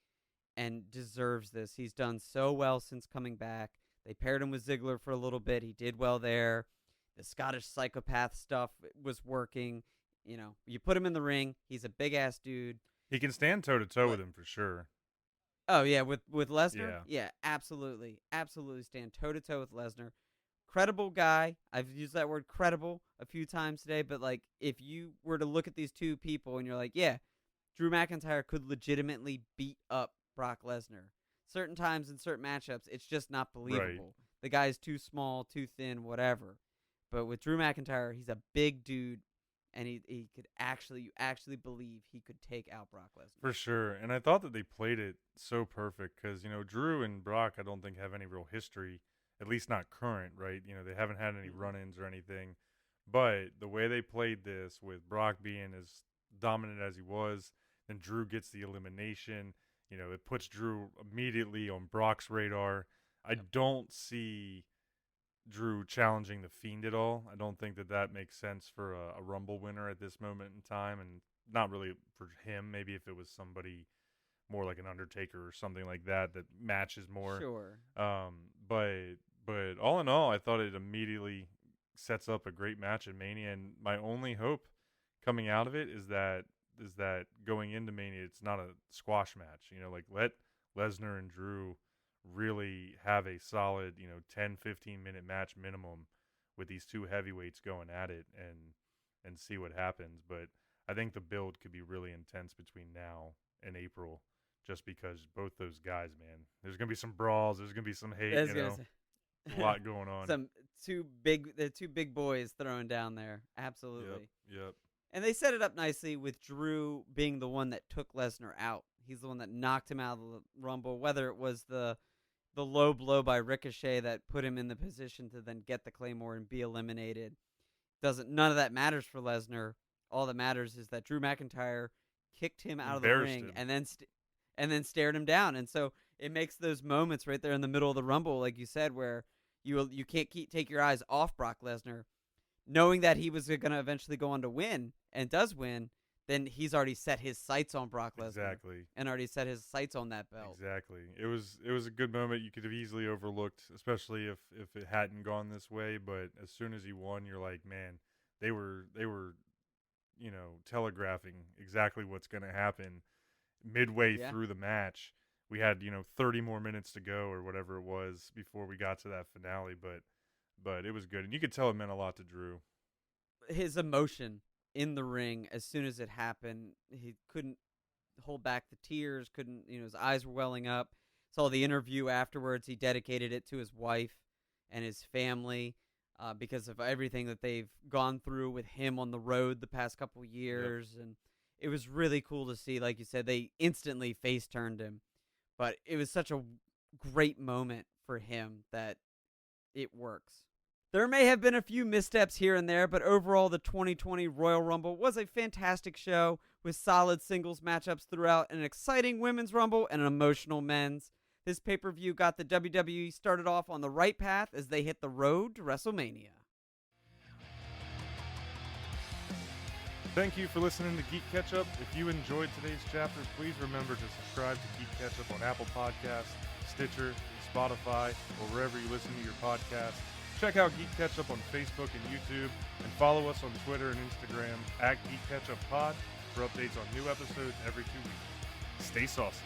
and deserves this. He's done so well since coming back. They paired him with Ziggler for a little bit. He did well there. The Scottish psychopath stuff was working. You put him in the ring. He's a big-ass dude. He can stand toe-to-toe with him for sure. Oh, yeah, with Lesnar? Yeah, absolutely. Absolutely stand toe-to-toe with Lesnar. Credible guy. I've used that word credible a few times today, but, if you were to look at these two people and you're like, yeah, Drew McIntyre could legitimately beat up Brock Lesnar. Certain times in certain matchups, it's just not believable. Right. The guy's too small, too thin, whatever. But with Drew McIntyre, he's a big dude, and you actually believe he could take out Brock Lesnar. For sure. And I thought that they played it so perfect because, Drew and Brock, I don't think have any real history, at least not current, right? They haven't had any run-ins or anything. But the way they played this with Brock being as dominant as he was, then Drew gets the elimination. It puts Drew immediately on Brock's radar. I don't see Drew challenging the Fiend at all. I don't think that makes sense for a Rumble winner at this moment in time, and not really for him. Maybe if it was somebody more like an Undertaker or something like that matches more. Sure. But all in all, I thought it immediately sets up a great match at Mania, and my only hope coming out of it is that going into Mania, it's not a squash match. Let Lesnar and Drew really have a solid, 10, 15-minute match minimum with these two heavyweights going at it and see what happens. But I think the build could be really intense between now and April just because both those guys, man, there's going to be some brawls. There's going to be some hate, a lot going on. The two big boys throwing down there. Absolutely. Yep. And they set it up nicely with Drew being the one that took Lesnar out. He's the one that knocked him out of the Rumble, whether it was the low blow by Ricochet that put him in the position to then get the Claymore and be eliminated. None of that matters for Lesnar. All that matters is that Drew McIntyre kicked him out of the ring and then stared him down. And so it makes those moments right there in the middle of the Rumble, like you said, where you can't take your eyes off Brock Lesnar, knowing that he was going to eventually go on to win and does win. Then he's already set his sights on Brock Lesnar. Exactly. And already set his sights on that belt. Exactly. It was a good moment you could have easily overlooked, especially if it hadn't gone this way. But as soon as he won, you're like, man, they were telegraphing exactly what's going to happen midway through the match. We had 30 more minutes to go or whatever it was before we got to that finale. But it was good, and you could tell it meant a lot to Drew. His emotion in the ring as soon as it happened, he couldn't hold back the tears, his eyes were welling up. Saw the interview afterwards. He dedicated it to his wife and his family because of everything that they've gone through with him on the road the past couple years. Yep. And it was really cool to see. Like you said, they instantly face turned him, but it was such a great moment for him that it works. There may have been a few missteps here and there, but overall the 2020 Royal Rumble was a fantastic show with solid singles matchups throughout, an exciting women's Rumble, and an emotional men's. This pay-per-view got the WWE started off on the right path as they hit the road to WrestleMania. Thank you for listening to GeeK KetchUp. If you enjoyed today's chapter, please remember to subscribe to GeeK KetchUp on Apple Podcasts, Stitcher, Spotify, or wherever you listen to your podcasts. Check out GeeK KetchUp on Facebook and YouTube, and follow us on Twitter and Instagram @GeeK KetchUp Pod for updates on new episodes every 2 weeks. Stay saucy.